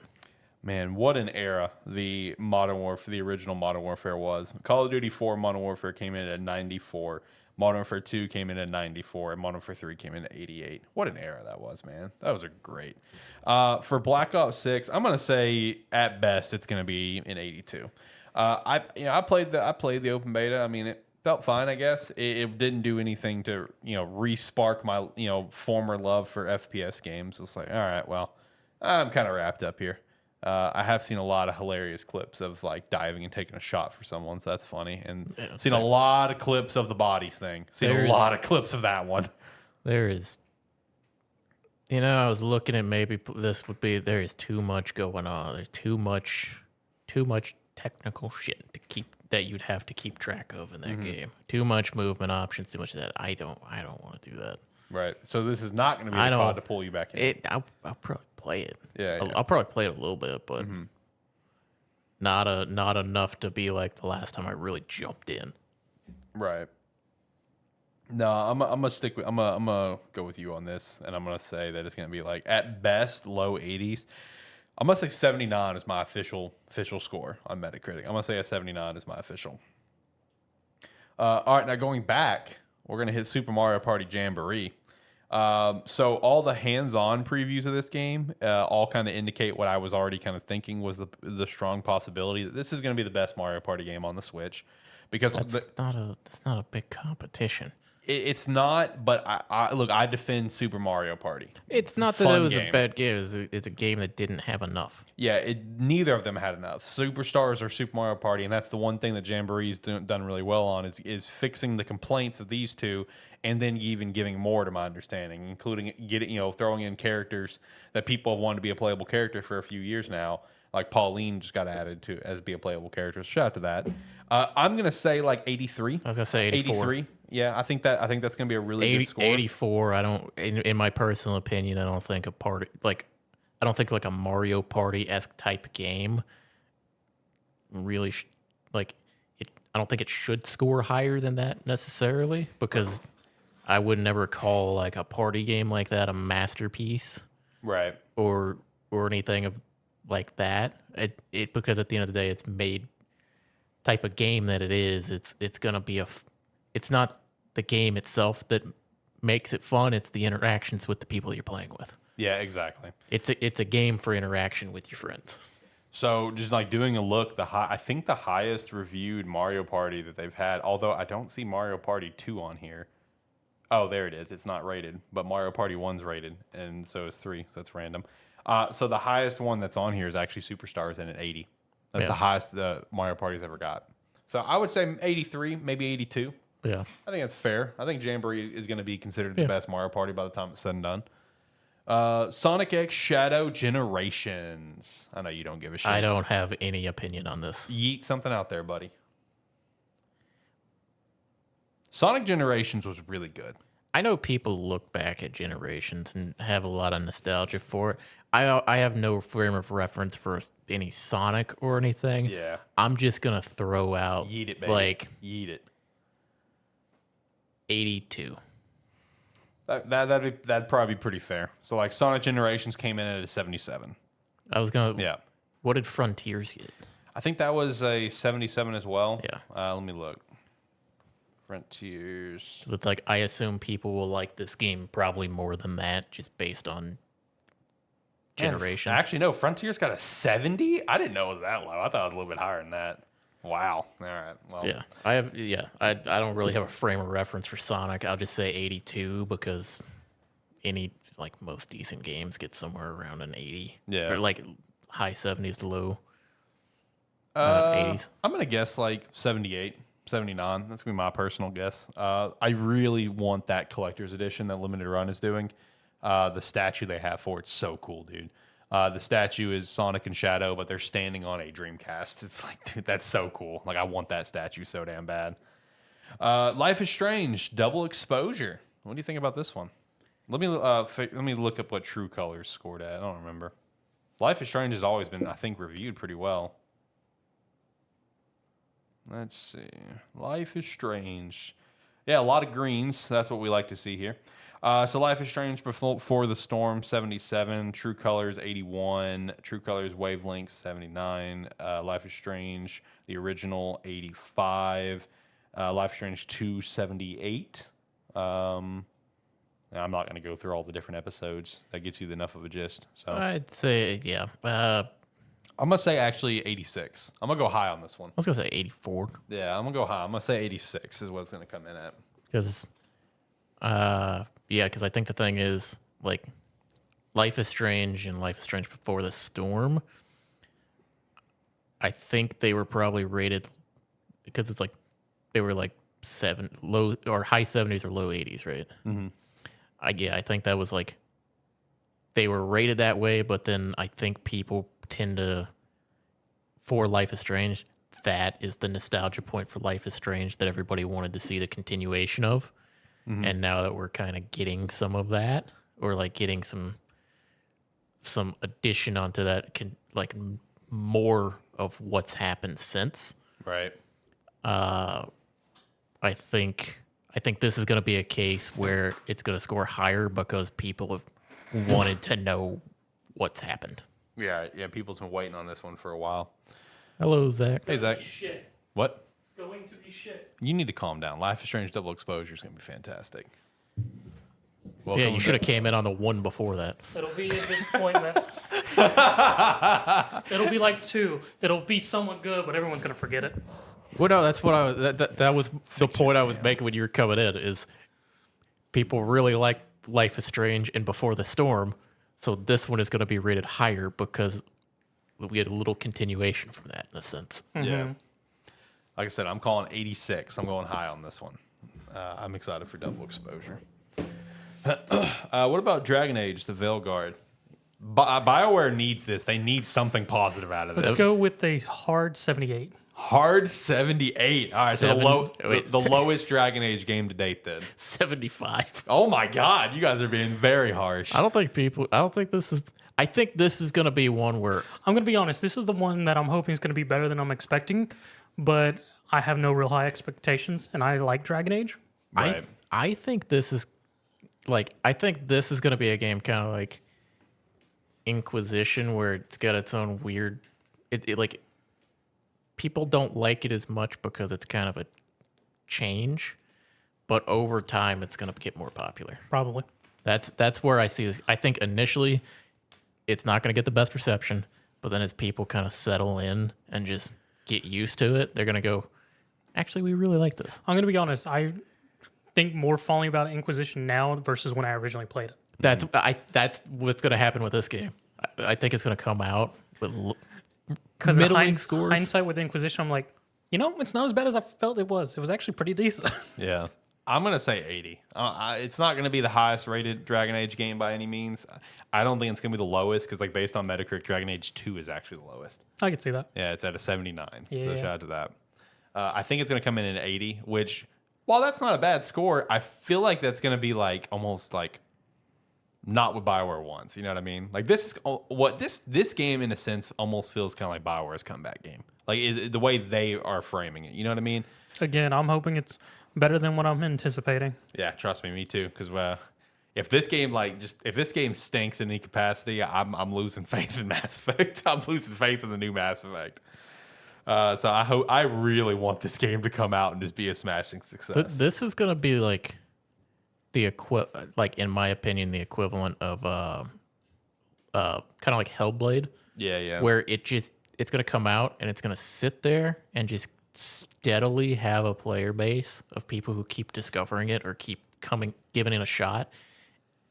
Man, what an era the original Modern Warfare was. Call of Duty 4 Modern Warfare came in at 94. Modern Warfare 2 came in at 94, and Modern Warfare 3 came in at 88. What an era that was, man. That was a great. For Black Ops 6, I'm gonna say at best it's gonna be an 82. I played the open beta. I mean, it felt fine, I guess. It didn't do anything to re-spark my former love for FPS games. It's like, all right, well, I'm kind of wrapped up here. I have seen a lot of hilarious clips of like diving and taking a shot for someone, so that's funny. And seen a lot of clips of the bodies thing. Seen a lot of clips of that one. There is, I was looking at maybe there is too much going on. There's too much technical shit that you'd have to keep track of in that game. Too much movement options, too much of that. I don't want to do that. Right. So this is not going to be a COD to pull you back in. I'll probably play it. Yeah. I'll probably play it a little bit, but not enough to be like the last time I really jumped in. Right. No, I'm gonna go with you on this, and I'm gonna say that it's gonna be like at best low 80s. I'm gonna say 79 is my official score on Metacritic. I'm gonna say a 79 is my official. All right, now going back, we're gonna hit Super Mario Party Jamboree. So all the hands-on previews of this game all kind of indicate what I was already kind of thinking was the strong possibility that this is going to be the best Mario Party game on the Switch, because that's not a big competition. It's not, but I defend Super Mario Party. It's not that it was a bad game. It's a game that didn't have enough. Yeah, neither of them had enough. Superstars or Super Mario Party, and that's the one thing that Jamboree's done really well on is fixing the complaints of these two, and then even giving more, to my understanding, including throwing in characters that people have wanted to be a playable character for a few years now. Like Pauline just got added to as be a playable character. So shout out to that. I'm gonna say like 83. I was gonna say 83. Yeah, I think that's gonna be a really good score. 84. I don't, in my personal opinion, I don't think like a Mario Party-esque type game really I don't think it should score higher than that necessarily, because I would never call like a party game like that a masterpiece, right? Or anything of like that. Because at the end of the day, it's made type of game that it is. It's gonna be it's not the game itself that makes it fun. It's the interactions with the people you're playing with. Yeah, exactly. It's a game for interaction with your friends. So just like doing a look, I think the highest reviewed Mario Party that they've had, although I don't see Mario Party 2 on here. Oh, there it is. It's not rated, but Mario Party 1's rated, and so is 3, so that's random. So the highest one that's on here is actually Superstars and at 80. That's the highest the Mario Party's ever got. So I would say 83, maybe 82. Yeah. I think that's fair. I think Jamboree is going to be considered the best Mario Party by the time it's said and done. Sonic X Shadow Generations. I know you don't give a shit. I don't have any opinion on this. Yeet something out there, buddy. Sonic Generations was really good. I know people look back at Generations and have a lot of nostalgia for it. I have no frame of reference for any Sonic or anything. Yeah. I'm just gonna throw out Yeet it, baby. like Yeet it. 82. That'd probably be pretty fair. So like Sonic Generations came in at a 77. I was gonna. Yeah. What did Frontiers get? I think that was a 77 as well. Yeah. Let me look. Frontiers. It's like I assume people will like this game probably more than that, just based on Generations. Actually, no. Frontiers got a 70. I didn't know it was that low. I thought it was a little bit higher than that. Wow. All right. Well. Yeah, I have. Yeah, I don't really have a frame of reference for Sonic. I'll just say 82 because most decent games get somewhere around an 80. Yeah. Or like high 70s to low 80s. I'm gonna guess like 78, 79. That's gonna be my personal guess. I really want that collector's edition that Limited Run is doing. The statue they have for it's so cool, dude. The statue is Sonic and Shadow, but they're standing on a Dreamcast. It's like, dude, that's so cool. Like, I want that statue so damn bad. Life is Strange, double exposure. What do you think about this one? Let me look up what True Colors scored at. I don't remember. Life is Strange has always been, I think, reviewed pretty well. Let's see. Life is Strange. Yeah, a lot of greens. That's what we like to see here. So Life is Strange Before the Storm, 77. True Colors, 81. True Colors Wavelengths, 79. Life is Strange, the original, 85. Life is Strange 2, 78. I'm not going to go through all the different episodes. That gets you enough of a gist. So I'd say, yeah. I'm going to say actually 86. I'm going to go high on this one. I was going to say 84. Yeah, I'm going to go high. I'm going to say 86 is what it's going to come in at. Because, because I think the thing is, like, Life is Strange and Life is Strange Before the Storm, I think they were probably rated, because it's like, they were like low or high 70s or low 80s, right? Mm-hmm. I think that was like, they were rated that way, but then I think people tend to, for Life is Strange, that is the nostalgia point for Life is Strange that everybody wanted to see the continuation of. Mm-hmm. And now that we're kind of getting some of that, or like getting some addition onto that, like more of what's happened since. Right. I think this is going to be a case where it's going to score higher because people have wanted to know what's happened. Yeah, people's been waiting on this one for a while. Hello, Zach. Hey, Zach. Shit. What? It's going to be shit. You need to calm down. Life is Strange double exposure is going to be fantastic. Yeah, you should have came in on the one before that. It'll be a disappointment. It'll be like 2. It'll be somewhat good, but everyone's going to forget it. Well, no, that's what I was. That was the point I was making when you were coming in. Is people really like Life is Strange and Before the Storm, so this one is going to be rated higher because we had a little continuation from that in a sense. Mm-hmm. Yeah. Like I said, I'm calling 86. I'm going high on this one. I'm excited for double exposure. What about Dragon Age: The Veilguard? BioWare needs this. They need something positive out of this. Let's go with a hard 78. Hard 78. All right, so the lowest Dragon Age game to date then. 75. Oh my God, you guys are being very harsh. I think this is going to be one where I'm going to be honest. This is the one that I'm hoping is going to be better than I'm expecting, but I have no real high expectations, and I like Dragon Age. Right. I think this is going to be a game kind of like Inquisition, where it's got its own weird. It like people don't like it as much because it's kind of a change, but over time it's going to get more popular. Probably. That's where I see this. I think initially it's not going to get the best reception, but then as people kind of settle in and just get used to it, they're going to go, actually, we really like this. I'm going to be honest. I think more fondly about Inquisition now versus when I originally played it. That's what's going to happen with this game. I think it's going to come out with middling scores. Hindsight with Inquisition, I'm like, it's not as bad as I felt it was. It was actually pretty decent. Yeah. I'm going to say 80. It's not going to be the highest rated Dragon Age game by any means. I don't think it's going to be the lowest because, like, based on Metacritic, Dragon Age 2 is actually the lowest. I could see that. Yeah, it's at a 79. Yeah. So shout out to that. I think it's going to come in at 80, which, while that's not a bad score, I feel like that's going to be like almost like not what BioWare wants. You know what I mean? Like this is what this game in a sense almost feels kind of like BioWare's comeback game. Like is the way they are framing it. You know what I mean? Again, I'm hoping it's better than what I'm anticipating. Yeah, trust me too. Because if this game if this game stinks in any capacity, I'm losing faith in Mass Effect. I'm losing faith in the new Mass Effect. So I really want this game to come out and just be a smashing success. This is gonna be like like in my opinion, the equivalent of kind of like Hellblade. Yeah. Where it's gonna come out and it's gonna sit there and just steadily have a player base of people who keep discovering it or keep giving it a shot,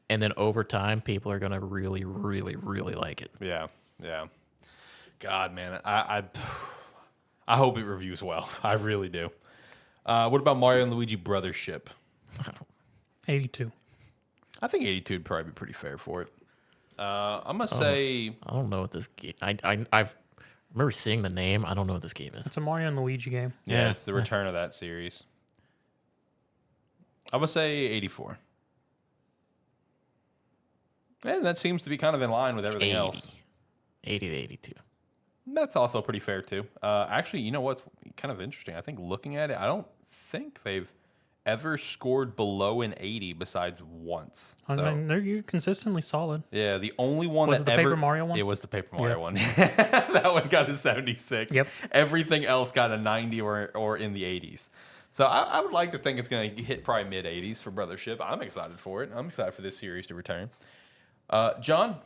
and then over time, people are gonna really, really, really like it. Yeah. God, man, I hope it reviews well. I really do. What about Mario and Luigi Brothership? 82. I think 82 would probably be pretty fair for it. I'm gonna say I don't know what this game. I remember seeing the name. I don't know what this game is. It's a Mario and Luigi game. yeah, it's the return of that series. I'm gonna say 84. And that seems to be kind of in line with everything 80. else. 80 to 82. That's also pretty fair too. Actually, you know what's kind of interesting? I think looking at it, I don't think they've ever scored below an 80 besides once. I mean, they're consistently solid. Yeah, the only one Was that it the ever, Paper Mario one? It was the Paper Mario one. That one got a 76. Yep. Everything else got a 90 or in the 80s. So I would like to think it's going to hit probably mid 80s for Brothership. I'm excited for it. I'm excited for this series to return. John,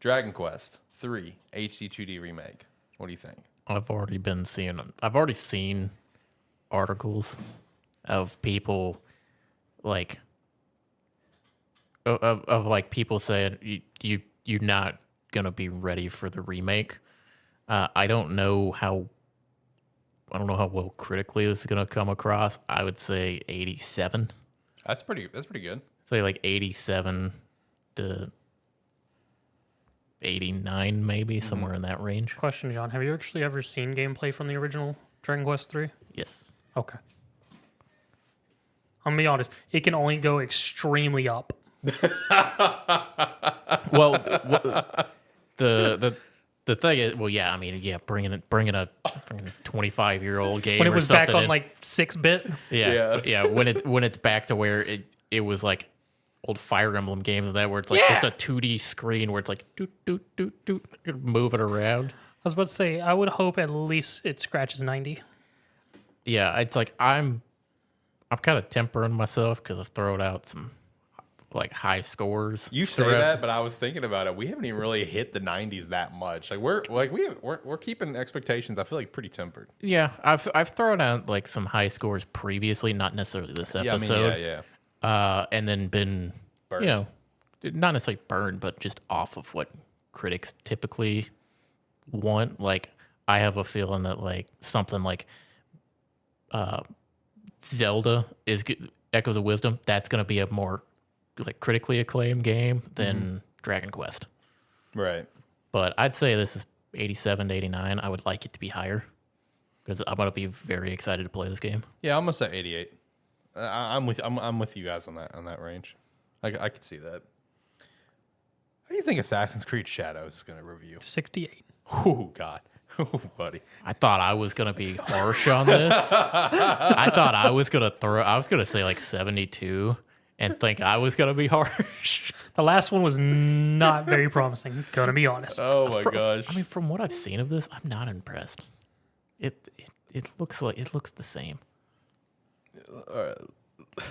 Dragon Quest 3 HD 2D remake. What do you think? I've already seen articles of people like of like people saying you're not gonna be ready for the remake. I don't know how well critically this is gonna come across. I would say 87. That's pretty good. Say like 87 to 89, maybe somewhere in that range. Question, John. Have you actually ever seen gameplay from the original Dragon Quest 3? Yes. Okay. I'm going to be honest. It can only go extremely up. Well, the thing is, well, yeah, I mean, yeah, bringing a 25-year-old game When it or was back something on in- like 6-bit. yeah. When it's back to where it was like old Fire Emblem games and that where it's like just a 2D screen where it's like doot doot doot doot, you're moving around. I was about to say, I would hope at least it scratches 90. Yeah, it's like I'm kind of tempering myself because I've thrown out some like high scores. You say throughout that, but I was thinking about it. We haven't even really hit the 90s that much. Like we're keeping expectations. I feel like pretty tempered. Yeah, I've thrown out like some high scores previously, not necessarily this episode. Yeah. And then been Burned. you know, not necessarily burned, but just off of what critics typically want. Like I have a feeling that like something like Zelda is Echoes of Wisdom. That's going to be a more like critically acclaimed game than Dragon Quest. Right. But I'd say this is 87 to 89. I would like it to be higher because I'm going to be very excited to play this game. Yeah, I'm gonna say 88. I'm with you guys on that range. I could see that. How do you think Assassin's Creed Shadows is gonna review? 68. Oh God, oh buddy. I thought I was going to be harsh on this. I thought I was going to say like 72 and think I was going to be harsh. The last one was not very promising, gonna be honest. Oh my gosh. I mean, from what I've seen of this, I'm not impressed. It looks the same. All right.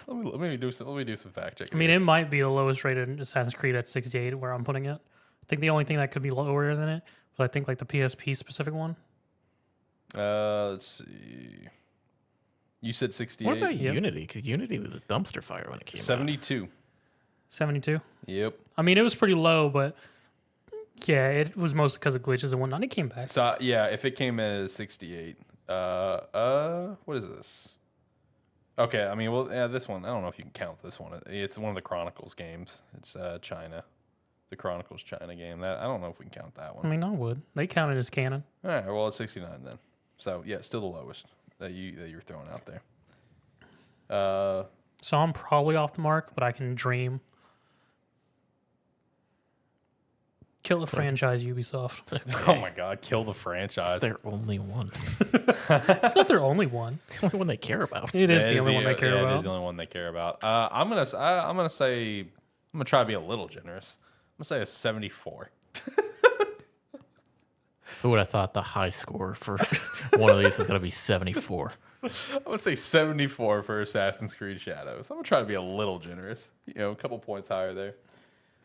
Let me do some fact checking. I mean, it might be the lowest rated Assassin's Creed at 68, where I'm putting it. I think the only thing that could be lower than it was, I think, like the PSP specific one. Let's see. You said 68. What about Unity? Because Unity was a dumpster fire when it came out. 72. 72. Yep. I mean, it was pretty low, but yeah, it was mostly because of glitches and whatnot. It came back. So yeah, if it came in as 68, what is this? Okay, I mean, well, yeah, this one. I don't know if you can count this one. It's one of the Chronicles games. It's China, the Chronicles China game. That I don't know if we can count that I one. mean, I would. They count it as canon. All right, well, it's 69 then. So yeah, still the lowest that you're throwing out there. Uh, So I'm probably off the mark, but I can dream. Kill the franchise, Ubisoft. It's okay. Oh my God, kill the It's franchise. their only one. It's not their only one. It's the only one they care about. It is Yeah, the only one they care It is about. the only one they care about. I'm gonna say I'm gonna try to be a little generous. I'm gonna say a 74. Who would have thought the high score for one of these was going to be 74? I'm gonna say 74 for Assassin's Creed Shadows. I'm gonna try to be a little generous. You know, a couple points higher there.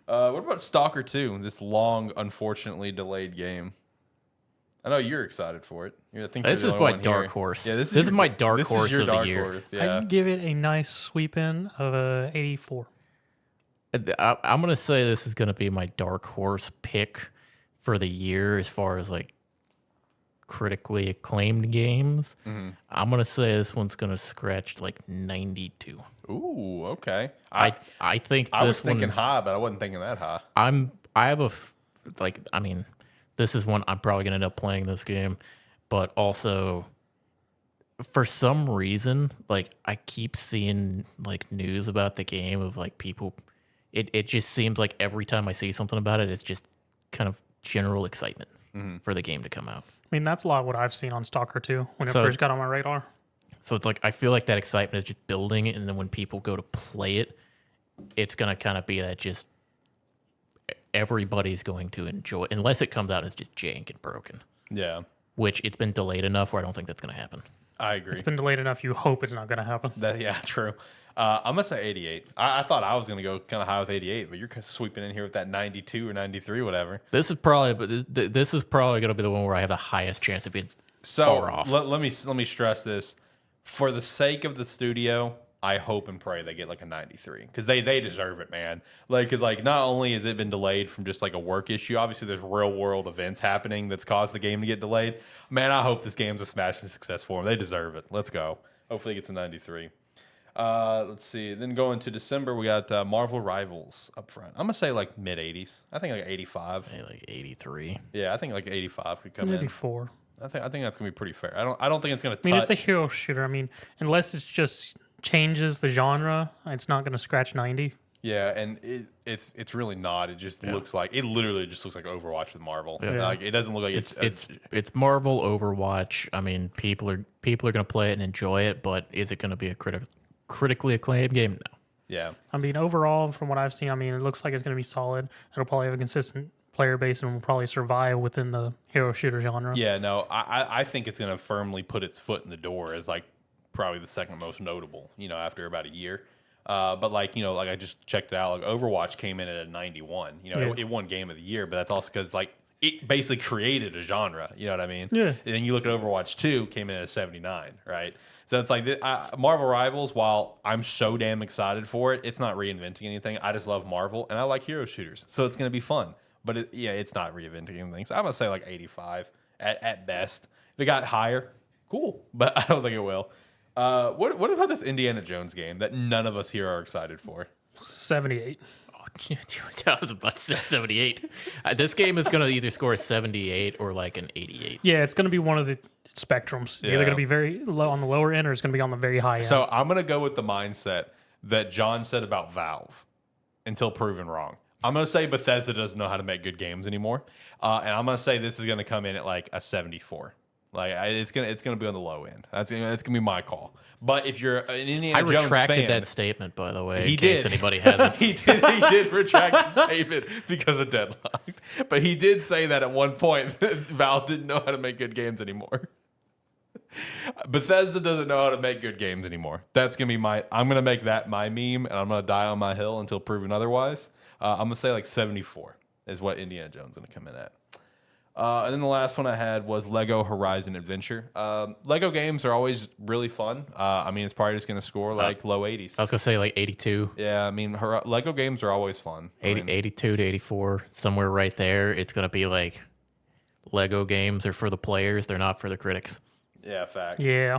What about Stalker 2? This long, unfortunately delayed game. I know you're excited for it. I think This you're is the only my one dark here. horse. Yeah, This is my dark this horse is your of the dark year. horse. Yeah. I'd give it a nice sweep in of a 84. I'm going to say this is going to be my dark horse pick for the year as far as like critically acclaimed games. Mm-hmm. I'm going to say this one's going to scratch like 92. Ooh, okay. I think I was this thinking one, high, but I wasn't thinking that high. I have I mean, this is one I'm probably going to end up playing this game, but also for some reason, like I keep seeing like news about the game of like people. It just seems like every time I see something about it, it's just kind of general excitement for the game to come out. I mean, that's a lot of what I've seen on Stalker 2 when it So- first got on my radar. So it's like I feel like that excitement is just building, and then when people go to play it, it's gonna kind of be that just everybody's going to enjoy, unless it comes out as just jank and broken. Yeah, Which it's been delayed enough where I don't think that's gonna happen. I agree. It's been delayed enough. You hope it's not going to happen. Yeah, true. I'm gonna say 88. I thought I was gonna go kind of high with 88, but you're sweeping in here with that 92 or 93, whatever. This is probably, but this is probably gonna be the one where I have the highest chance of being So far off. let me stress this. For the sake of the studio, I hope and pray they get like a 93 because they deserve it, man. Like, because like not only has it been delayed from just like a work issue, obviously there's real world events happening that's caused the game to get delayed. Man, I hope this game's a smashing success for them. They deserve it. Let's go. Hopefully it gets a 93. Let's see. Then going to December, we got Marvel Rivals up front. I'm gonna say like mid 80s. I think like 85. Say like 83. Yeah, I think like 85 could come in. 84. I think that's gonna be pretty fair. I don't think it's gonna. I mean, it's a hero shooter. I mean, unless it's just changes the genre, it's not going to scratch 90. Yeah, and it's really not. It just looks like it literally just looks like Overwatch with Marvel. Yeah. Like it doesn't look like It's Marvel Overwatch. I mean, people are gonna play it and enjoy it, but is it gonna be a critically acclaimed game? No. yeah. I mean, overall, from what I've seen, I mean, it looks like it's going to be solid. It'll probably have a consistent player base and will probably survive within the hero shooter genre. Yeah, no, I think it's gonna firmly put its foot in the door as like probably the second most notable, after about a year. But like, like I just checked it out, like Overwatch came in at a 91. It won Game of the Year, but that's also because like it basically created a genre. You know what I mean? Yeah. And then you look at Overwatch 2, came in at a 79, right? So it's like Marvel Rivals, while I'm so damn excited for it, it's not reinventing anything. I just love Marvel and I like hero shooters. So it's going to be fun. But it's not reinventing anything. So I'm going to say like 85 at best. If it got higher, cool. But I don't think it will. What about this Indiana Jones game that none of us here are excited for? 78. Oh, I was about to say 78. This game is gonna either score a 78 or like an 88. Yeah, it's going to be one of the spectrums. It's either Yeah. going to be very low on the lower end or it's going to be on the very high end. So I'm going to go with the mindset that John said about Valve until proven wrong. I'm going to say Bethesda doesn't know how to make good games anymore. And I'm going to say this is going to come in at like a 74. Like it's gonna be on the low end. It's gonna be my call. But if you're an Indiana Jones retracted fan, that statement, by the way, he in case did. anybody hasn't. he did retract the statement because of Deadlocked. But he did say that at one point that Valve didn't know how to make good games anymore. Bethesda doesn't know how to make good games anymore. That's gonna be I'm gonna make that my meme, and I'm gonna die on my hill until proven otherwise. I'm gonna say like 74 is what Indiana Jones is gonna come in at. And then the last one I had was Lego Horizon Adventure. Lego games are always really fun. I mean, it's probably just going to score like low 80s. I was gonna say like 82, Yeah, I mean, Lego games are always fun. 82 to 84, somewhere right there. It's gonna be like Lego games are for the players; they're not for the critics. Yeah, fact. yeah.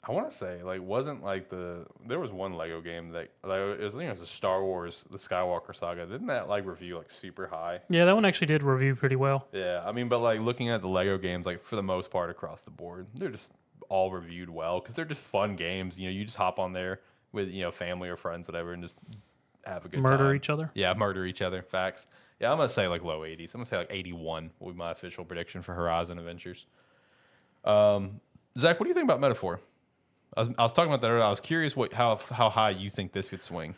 I want to say wasn't like there was one Lego game that I think it was a Star Wars The Skywalker Saga. Didn't that review like super high? Yeah, that one actually did review pretty well. Yeah, I mean, but like looking at the Lego games, like for the most part across the board, they're just all reviewed well because they're just fun games. You know, you just hop on there with family or friends, whatever, and just have a good time. Murder each other. Yeah, murder each other. Facts. Yeah, I'm gonna say like low 80s. I'm gonna say like 81 will be my official prediction for Horizon Adventures. Zach, what do you think about Metaphor? I was talking about that earlier. I was curious how high you think this could swing.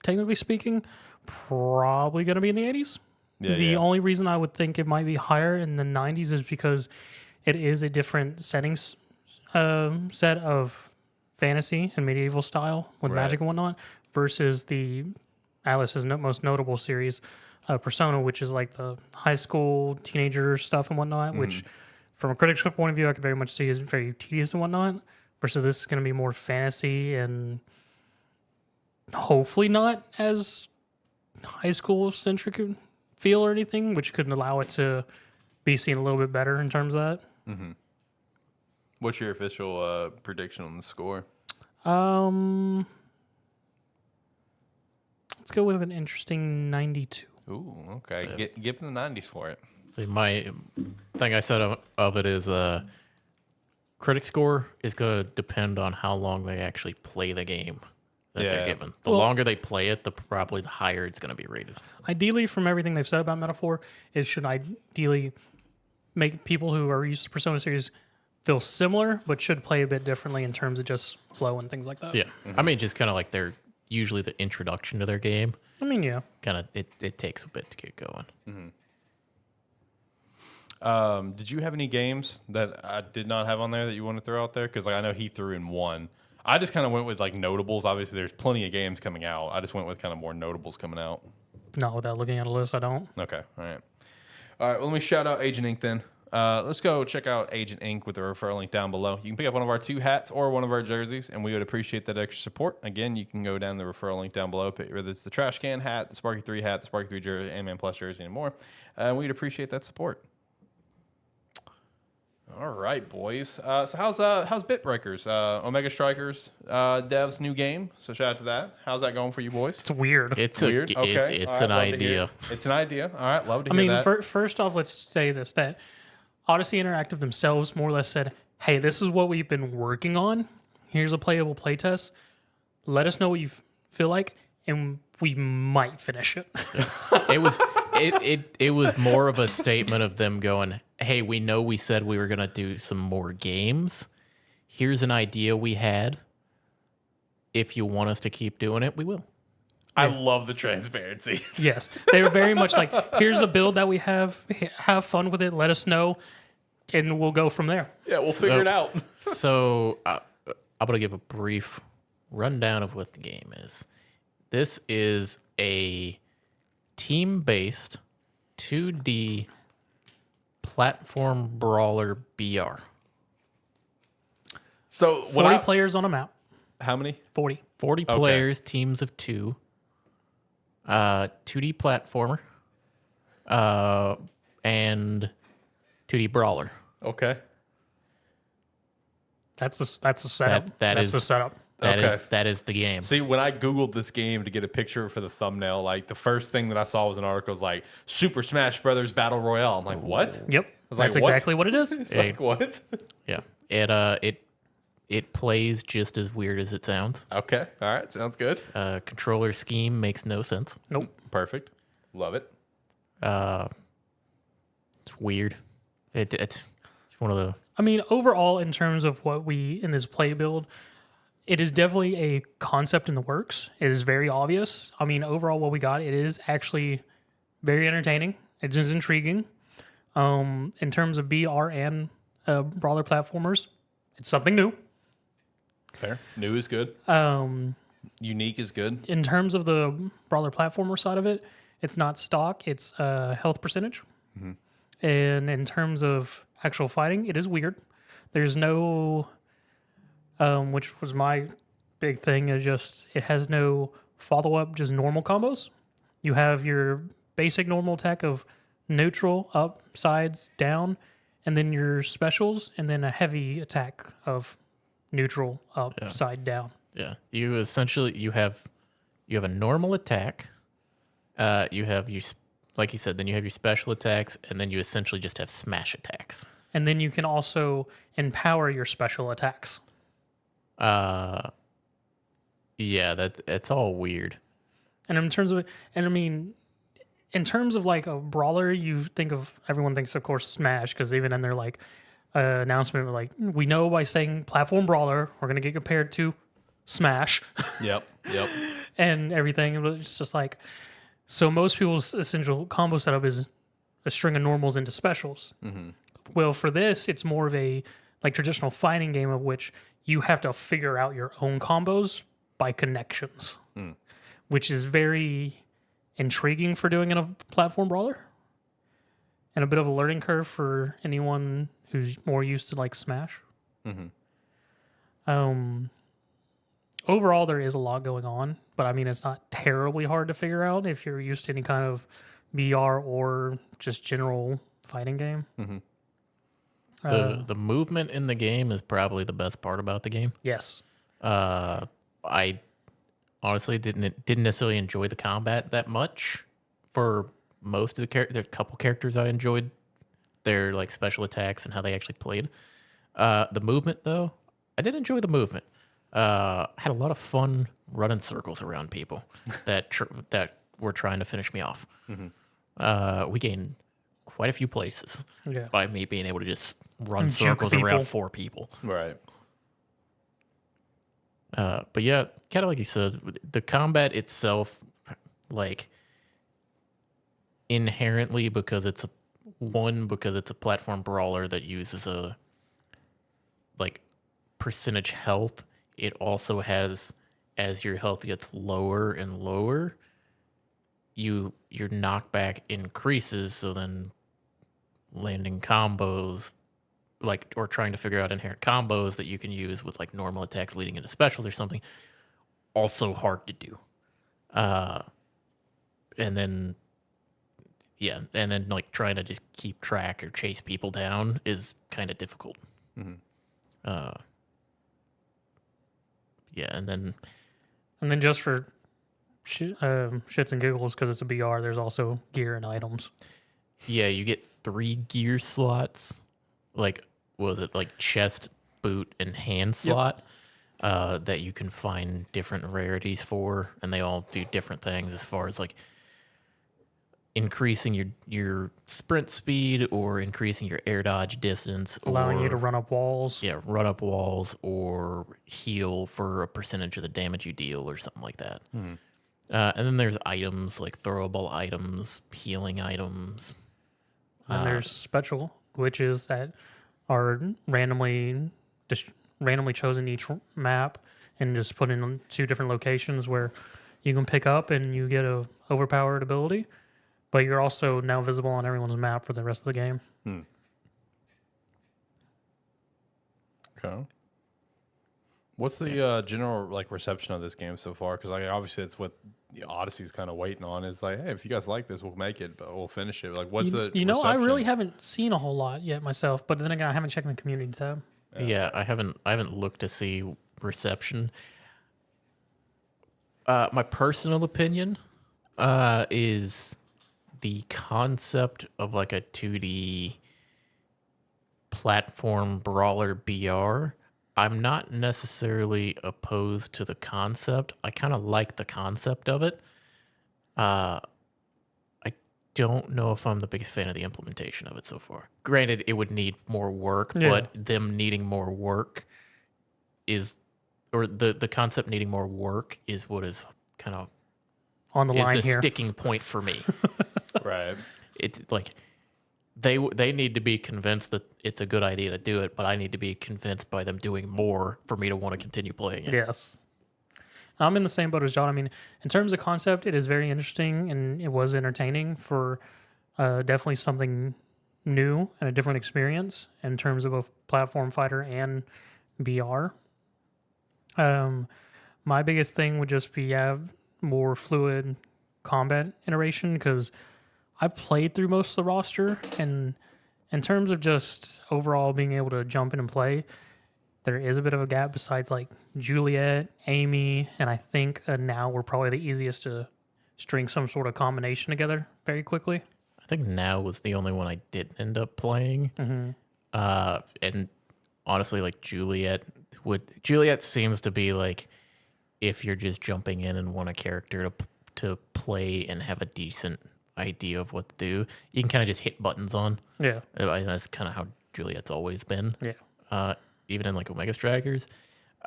Technically speaking, probably going to be in the 80s. Yeah, The only reason I would think it might be higher in the 90s is because it is a different settings set of fantasy and medieval style with Right. magic and whatnot versus the Alice's most notable series, Persona, which is like the high school teenager stuff and whatnot, which from a critic's point of view, I could very much see is very tedious and whatnot, versus this is going to be more fantasy and hopefully not as high school centric feel or anything, which could allow it to be seen a little bit better in terms of that. What's your official prediction on the score? Let's go with an interesting 92. Ooh, okay. Give them the 90s for it. See, my thing I said of it is critic score is going to depend on how long they actually play the game that they're given. The longer they play it, probably the higher it's going to be rated. Ideally, from everything they've said about Metaphor, it should ideally make people who are used to Persona series feel similar, but should play a bit differently in terms of just flow and things like that. Yeah. I mean, just kind of like they're usually the introduction to their game. I mean, yeah. Kind of, it takes a bit to get going. Did you have any games that I did not have on there that you want to throw out there? Because I know he threw in one. I just kind of went with like notables. Obviously, there's plenty of games coming out. I just went with kind of more notables coming out. Not without looking at a list, I don't. Okay. All right. Well, let me shout out Agent Ink then. Let's go check out Agent Ink with the referral link down below. You can pick up one of our 2 hats or one of our jerseys, and we would appreciate that extra support. Again, you can go down the referral link down below, whether it's the Trash Can hat, the Sparky 3 hat, the Sparky 3 jersey, AniMan Plus jersey, and more. We'd appreciate that support. All right, boys. So how's Bitbreakers? Omega Strikers dev's new game. So shout out to that. How's that going for you boys? It's weird. It's Weird. Okay. It's All right, an love to hear idea. it. It's an idea. All right, love to I hear mean, that. first off, let's say this, that Odyssey Interactive themselves more or less said, hey, this is what we've been working on. Here's a playable playtest. Let us know what you feel like, and we might finish it. It was more of a statement of them going, hey, we know we said we were going to do some more games. Here's an idea we had. If you want us to keep doing it, we will. I love the transparency. Yes. They were very much like, here's a build that we have. Have fun with it. Let us know, and we'll go from there. Yeah, we'll figure it out. So I'm going to give a brief rundown of what the game is. This is a team-based 2D platform brawler BR. So 40 players on a map. How many? 40. 40 players, teams of 2. 2D platformer. And 2D brawler. Okay. That's the setup. That's the setup. That is the game. See, when I Googled this game to get a picture for the thumbnail, like the first thing that I saw was an article was like Super Smash Brothers Battle Royale. I'm like, what? Yep. was like, That's what? exactly what it is. It's like, what? Yeah. It plays just as weird as it sounds. Okay. All right. Sounds good. Controller scheme makes no sense. Nope. Perfect. Love it. It's weird. It's one of the... I mean, overall, in terms of what we in this play build, it is definitely a concept in the works. It is very obvious. I mean, overall, what we got, it is actually very entertaining. It is intriguing. In terms of BR and brawler platformers, it's something new. Fair. New is good. Unique is good. In terms of the brawler platformer side of it, it's not stock. It's health percentage. Mm-hmm. And in terms of actual fighting, it is weird. There's no, which was my big thing, is just it has no follow-up, just normal combos. You have your basic normal attack of neutral, up, sides, down, and then your specials, and then a heavy attack of neutral, up, side, down. Yeah. You have a normal attack. You have your like you said, then you have your special attacks, and then you essentially just have smash attacks. And then you can also empower your special attacks. Yeah, that's all weird. And in terms of, and I mean, in terms of like a brawler, everyone thinks, of course, Smash, because even in their like announcement, like, we know by saying platform brawler, we're going to get compared to Smash. Yep. And everything. It's just like, so most people's essential combo setup is a string of normals into specials. Well, for this, it's more of a like traditional fighting game of which you have to figure out your own combos by connections, which is very intriguing for doing in a platform brawler, and a bit of a learning curve for anyone who's more used to like Smash. Overall, there is a lot going on, but I mean, it's not terribly hard to figure out if you're used to any kind of VR or just general fighting game. The movement in the game is probably the best part about the game. Yes. I honestly didn't necessarily enjoy the combat that much. For most of the characters, there's a couple characters I enjoyed their like special attacks and how they actually played. The movement, though, I did enjoy the movement. Had a lot of fun running circles around people that were trying to finish me off. We gained quite a few places by me being able to just run circles around 4 people. Right. But yeah, kind of like you said, the combat itself, like inherently, because it's a platform brawler that uses a like percentage health. It also has, as your health gets lower and lower, your knockback increases. So then landing combos, like, or trying to figure out inherent combos that you can use with like normal attacks leading into specials or something, also hard to do. And then like trying to just keep track or chase people down is kind of difficult. Yeah, and then just for shits and giggles, because it's a BR, there's also gear and items. Yeah, you get 3 gear slots. Like, what was it? Like chest, boot, and hand slot that you can find different rarities for, and they all do different things as far as like increasing your sprint speed or increasing your air dodge distance, allowing you to run up walls. Yeah, run up walls or heal for a percentage of the damage you deal or something like that. And then there's items like throwable items, healing items. And there's special glitches that are randomly chosen each map and just put in 2 different locations where you can pick up and you get a overpowered ability. But you're also now visible on everyone's map for the rest of the game. Okay. What's the general like reception of this game so far? Because like obviously it's what the Odyssey's kind of waiting on. Is like, hey, if you guys like this, we'll make it, but we'll finish it. Like, what's the reception? I really reception? haven't seen a whole lot yet myself. But then again, I haven't checked the community tab. Yeah, I haven't looked to see reception. My personal opinion is the concept of like a 2D platform brawler BR. I'm not necessarily opposed to the concept. I kind of like the concept of it. I don't know if I'm the biggest fan of the implementation of it so far. Granted, it would need more work, but them needing more work the concept needing more work is what is kind of on the line here. Sticking point for me. Right. It's like they need to be convinced that it's a good idea to do it, but I need to be convinced by them doing more for me to want to continue playing it. Yes. I'm in the same boat as John. I mean, in terms of concept, it is very interesting and it was entertaining for definitely something new and a different experience in terms of both platform fighter and BR. My biggest thing would just be have more fluid combat iteration, because I've played through most of the roster, and in terms of just overall being able to jump in and play, there is a bit of a gap besides like Juliet, Amy, and I think now we're probably the easiest to string some sort of combination together very quickly. I think Now was the only one I didn't end up playing. And honestly, like Juliet seems to be like, if you're just jumping in and want a character to play and have a decent idea of what to do, you can kind of just hit buttons on. Yeah. That's kind of how Juliet's always been. Yeah. Even in like Omega Strikers.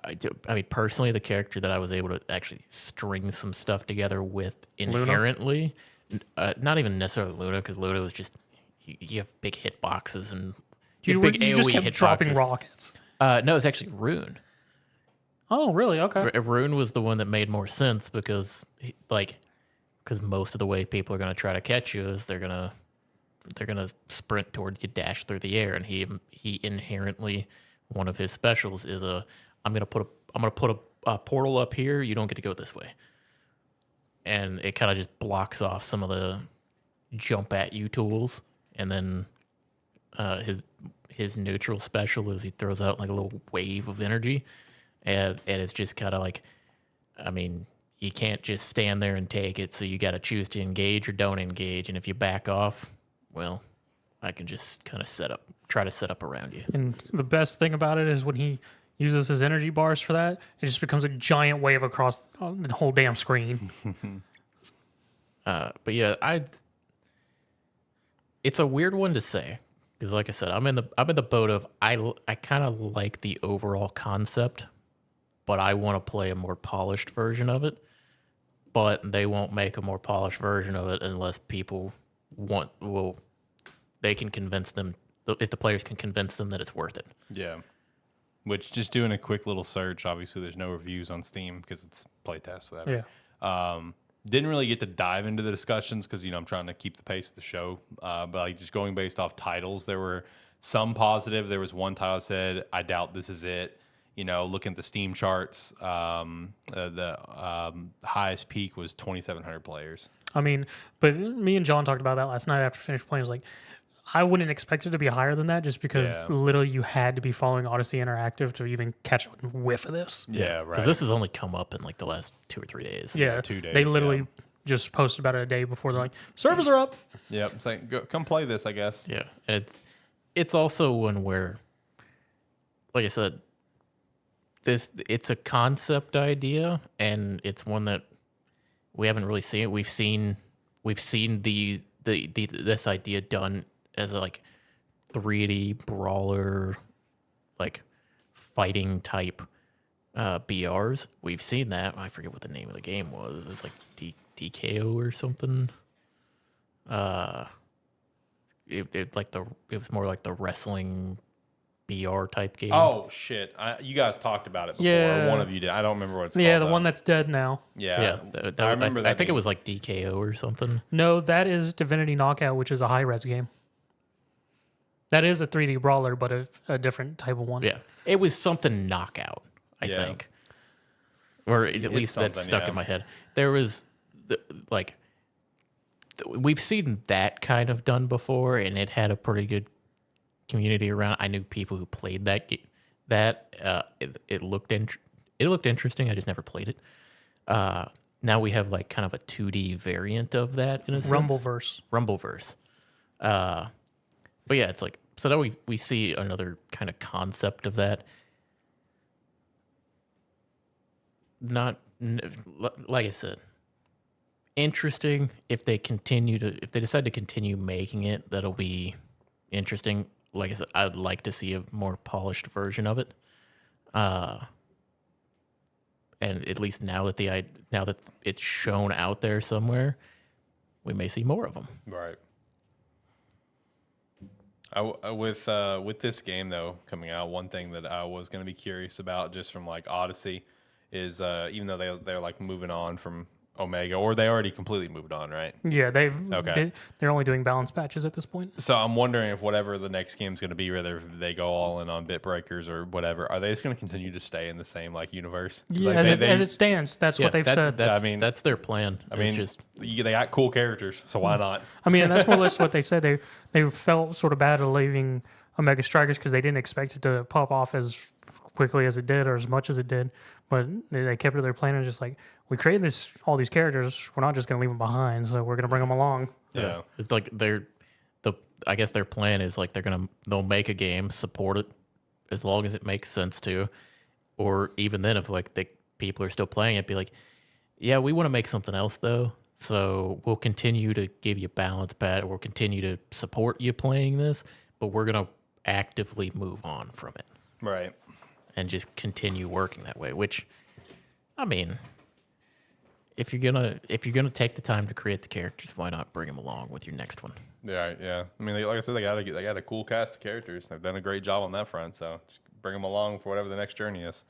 I mean, personally, the character that I was able to actually string some stuff together with inherently, not even necessarily Luna, because Luna was just, you have big hit boxes and You big AoE just kept hit dropping boxes. rockets. No, it's actually Rune. Oh, really? Okay. Rune was the one that made more sense because most of the way people are going to try to catch you is they're gonna sprint towards you, dash through the air, and he inherently, one of his specials is I'm gonna put a portal up here. You don't get to go this way, and it kind of just blocks off some of the jump at you tools. And then his neutral special is he throws out like a little wave of energy, and it's just kind of like, I mean, you can't just stand there and take it. So you got to choose to engage or don't engage. And if you back off, well, I can just kind of try to set up around you. And the best thing about it is when he uses his energy bars for that, it just becomes a giant wave across the whole damn screen. But yeah, it's a weird one to say because, like I said, I'm in the boat of I kind of like the overall concept, but I want to play a more polished version of it. But they won't make a more polished version of it unless people they can convince them, if the players can convince them that it's worth it. Yeah. Which, just doing a quick little search, obviously there's no reviews on Steam because it's playtest, whatever. Yeah. Didn't really get to dive into the discussions because, I'm trying to keep the pace of the show. But like just going based off titles, there were some positive. There was one title that said, I doubt this is it. Looking at the Steam charts, the highest peak was 2,700 players. I mean, but me and John talked about that last night after finished playing. It was like, I wouldn't expect it to be higher than that just because literally you had to be following Odyssey Interactive to even catch a whiff of this. Yeah, right. Because this has only come up in like the last 2 or 3 days. Yeah, 2 days. They literally just posted about it a day before. They're like, servers are up. Yep. It's like, come play this, I guess. Yeah. And it's also one where, like I said, it's a concept idea, and it's one that we haven't really seen. We've seen this idea done as a like 3D brawler, like fighting type BRs. We've seen that. I forget what the name of the game was. It was like DKO or something. It was more like the wrestling BR type game. Oh shit! You guys talked about it before. Yeah. One of you did. I don't remember what it's called. Yeah, the one that's dead now. Yeah, I remember that. I think it was like DKO or something. No, that is Divinity Knockout, which is a high-res game. That is a 3D brawler, but a different type of one. Yeah, it was something Knockout, I think, or at least that's stuck in my head. There was we've seen that kind of done before, and it had a pretty good community around. I knew people who played that. It looked interesting. I just never played it. Now we have like kind of a 2D variant of that in a sense. Rumbleverse. But yeah, it's like, so now we see another kind of concept of that. Like I said, interesting. If they decide to continue making it, that'll be interesting. Like I said, I'd like to see a more polished version of it. And at least now that it's shown out there somewhere, we may see more of them. Right. With this game though coming out, one thing that I was going to be curious about just from like Odyssey is even though they're like moving on from Omega, or they already completely moved on, right? Yeah, they're only doing balance patches at this point. So I'm wondering if whatever the next game's going to be, whether they go all in on bit breakers or whatever, are they just going to continue to stay in the same like universe? Yeah, like, as it stands, that's what they've said. That's their plan. I mean, they got cool characters, so why not? I mean, that's more or less what they said. They felt sort of bad at leaving Omega Strikers because they didn't expect it to pop off as quickly as it did or as much as it did, but they kept to their plan and just like, we created all these characters. We're not just going to leave them behind, so we're going to bring them along. Yeah. It's like I guess their plan is like they'll make a game, support it as long as it makes sense to, or even then if like people are still playing it, be like, yeah, we want to make something else though. So we'll continue to give you balance pad. We'll continue to support you playing this, but we're going to actively move on from it. Right. And just continue working that way, which, I mean, if you're gonna take the time to create the characters, why not bring them along with your next one? Yeah, yeah. I mean, like I said, they got a cool cast of characters. They've done a great job on that front. So just bring them along for whatever the next journey is.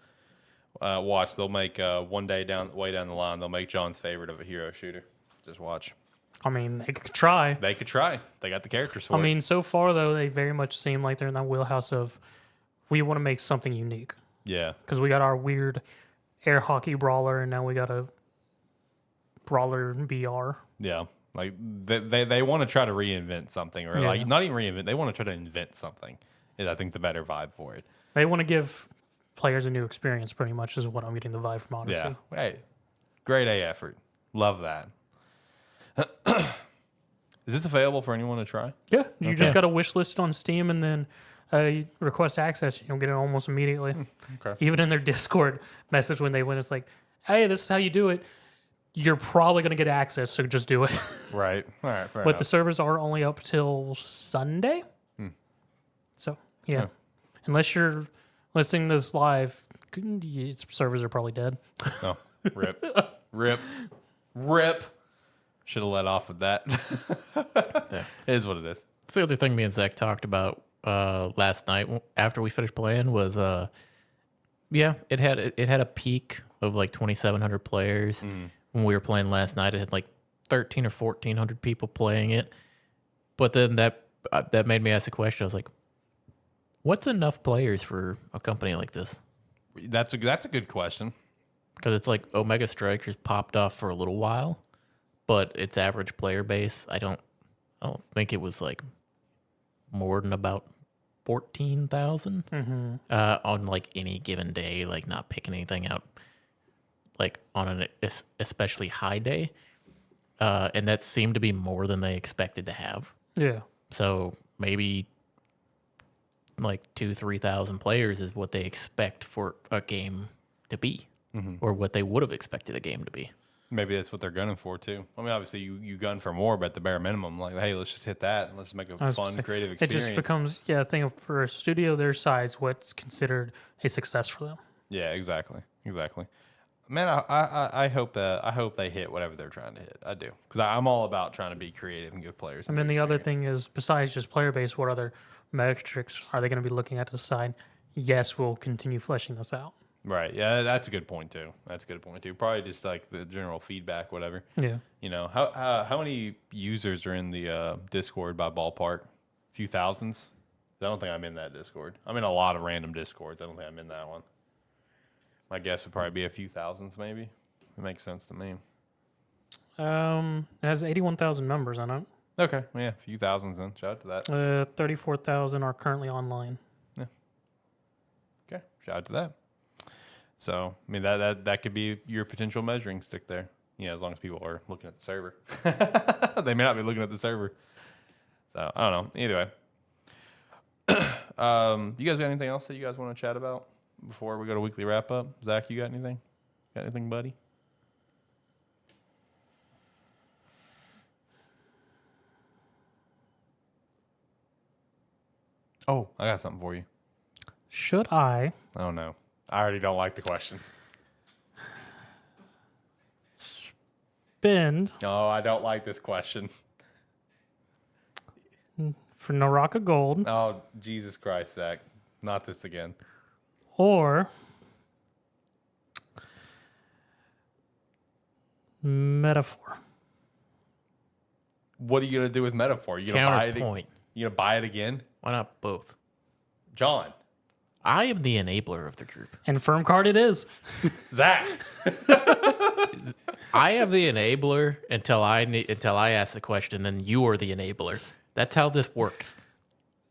Watch, they'll make one day way down the line, they'll make John's favorite of a hero shooter. Just watch. I mean, they could try. They could try. They got the characters for it. I mean, so far though, they very much seem like they're in that wheelhouse of we want to make something unique Yeah. because we got our weird air hockey brawler, and now we got a brawler BR. Yeah. Like they want to try to reinvent something, or like not even reinvent. They want to try to invent something. Is I think the better vibe for it. They want to give players a new experience. Pretty much is what I'm getting the vibe from. Honestly, Yeah. Hey, grade A effort. Love that. Is this available for anyone to try? yeah. You Okay. just got to wish list it on Steam, and then you request access. You'll get it almost immediately. Okay. Even in their Discord message when they went, it's like, "Hey, this is how you do it." You're probably going to get access, so just do it. Right. All right. Fair But enough. the servers are only up till Sunday. So, yeah. Yeah. Unless you're listening to this live, its servers are probably dead. Oh, rip, rip. Should have let off with that. Yeah. It is what it is. That's the other thing me and Zach talked about last night after we finished playing was, it had a peak of like 2,700 players. When we were playing last night, it had like 1,300 or 1,400 people playing it. But then that made me ask the question. I was like, what's enough players for a company like this? That's a good question. Because it's like Omega Strikers popped off for a little while, but its average player base, I don't think it was like more than about 14,000 on like any given day, like not picking anything out, like on an especially high day, and that seemed to be more than they expected to have. Yeah. So maybe like 2,000-3,000 players is what they expect for a game to be, or what they would have expected a game to be. Maybe that's what they're gunning for too. I mean, obviously you gun for more, but at the bare minimum, like, hey, let's just hit that and let's make a fun, creative It experience. just becomes, a thing for a studio their size, what's considered a success for them. Yeah, exactly. Man, I hope they hit whatever they're trying to hit. I do, because I'm all about trying to be creative and give players. And then the other thing is, besides just player base, what other metrics are they going to be looking at to decide, yes, we'll continue fleshing this out? Right. Yeah, that's a good point too. Probably just like the general feedback, whatever. Yeah. You know, how many users are in the Discord by ballpark? A few thousands? I don't think I'm in that Discord. I'm in a lot of random Discords. I don't think I'm in that one. My guess would probably be a few thousands, maybe. It makes sense to me. It has 81,000 members on it. Okay. Well, yeah, a few thousands then. Shout out to that. 34,000 are currently online. Okay. Shout out to that. So, I mean, that could be your potential measuring stick there. You know, as long as people are looking at the server. They may not be looking at the server. So, I don't know. Either way. You guys got anything else that you guys want to chat about before we go to weekly wrap up? Zach, you got anything? Got anything, buddy? Oh, I got something for you. Should I Oh, no. I already don't like the question. spend No, I don't like this question. for Naraka Gold Oh, Jesus Christ, Zach. Not this again. or Metaphor? What are you going to do with Metaphor? You going to buy it? Counterpoint. You going to buy it again? Why not both? John. I am the enabler of the group. And firm card it is. Zach. I am the enabler until I ask the question, then you are the enabler. That's how this works.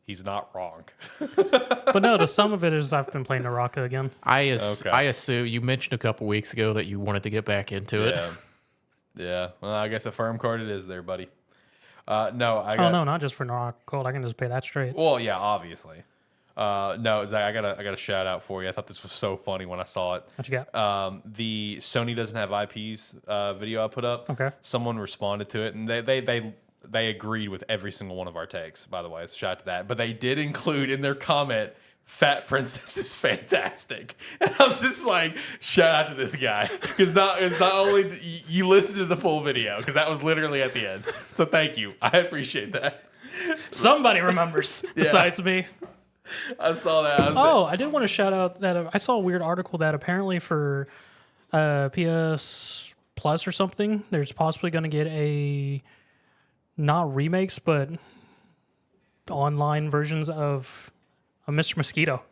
He's not wrong. But no, the sum of it is I've been playing Naraka again. I Okay. assume you mentioned a couple weeks ago that you wanted to get back into it. Yeah. Well, I guess a firm card it is there, buddy. No, I Oh got. no, not just for Naraka Gold. I can just pay that straight. Well, yeah, obviously. No, Zach, I got a shout out for you. I thought this was so funny when I saw it. What you got? The Sony doesn't have IPs video I put up. Okay. Someone responded to it, and they agreed with every single one of our takes. By the way, so shout out to that. But they did include in their comment, "Fat Princess is fantastic," and I'm just like, shout out to this guy because it's not only you listen to the full video because that was literally at the end. So thank you, I appreciate that. Somebody remembers besides me. I saw that. I did want to shout out that I saw a weird article that apparently for PS Plus or something, there's possibly going to get a not remakes but online versions of a Mr. Mosquito.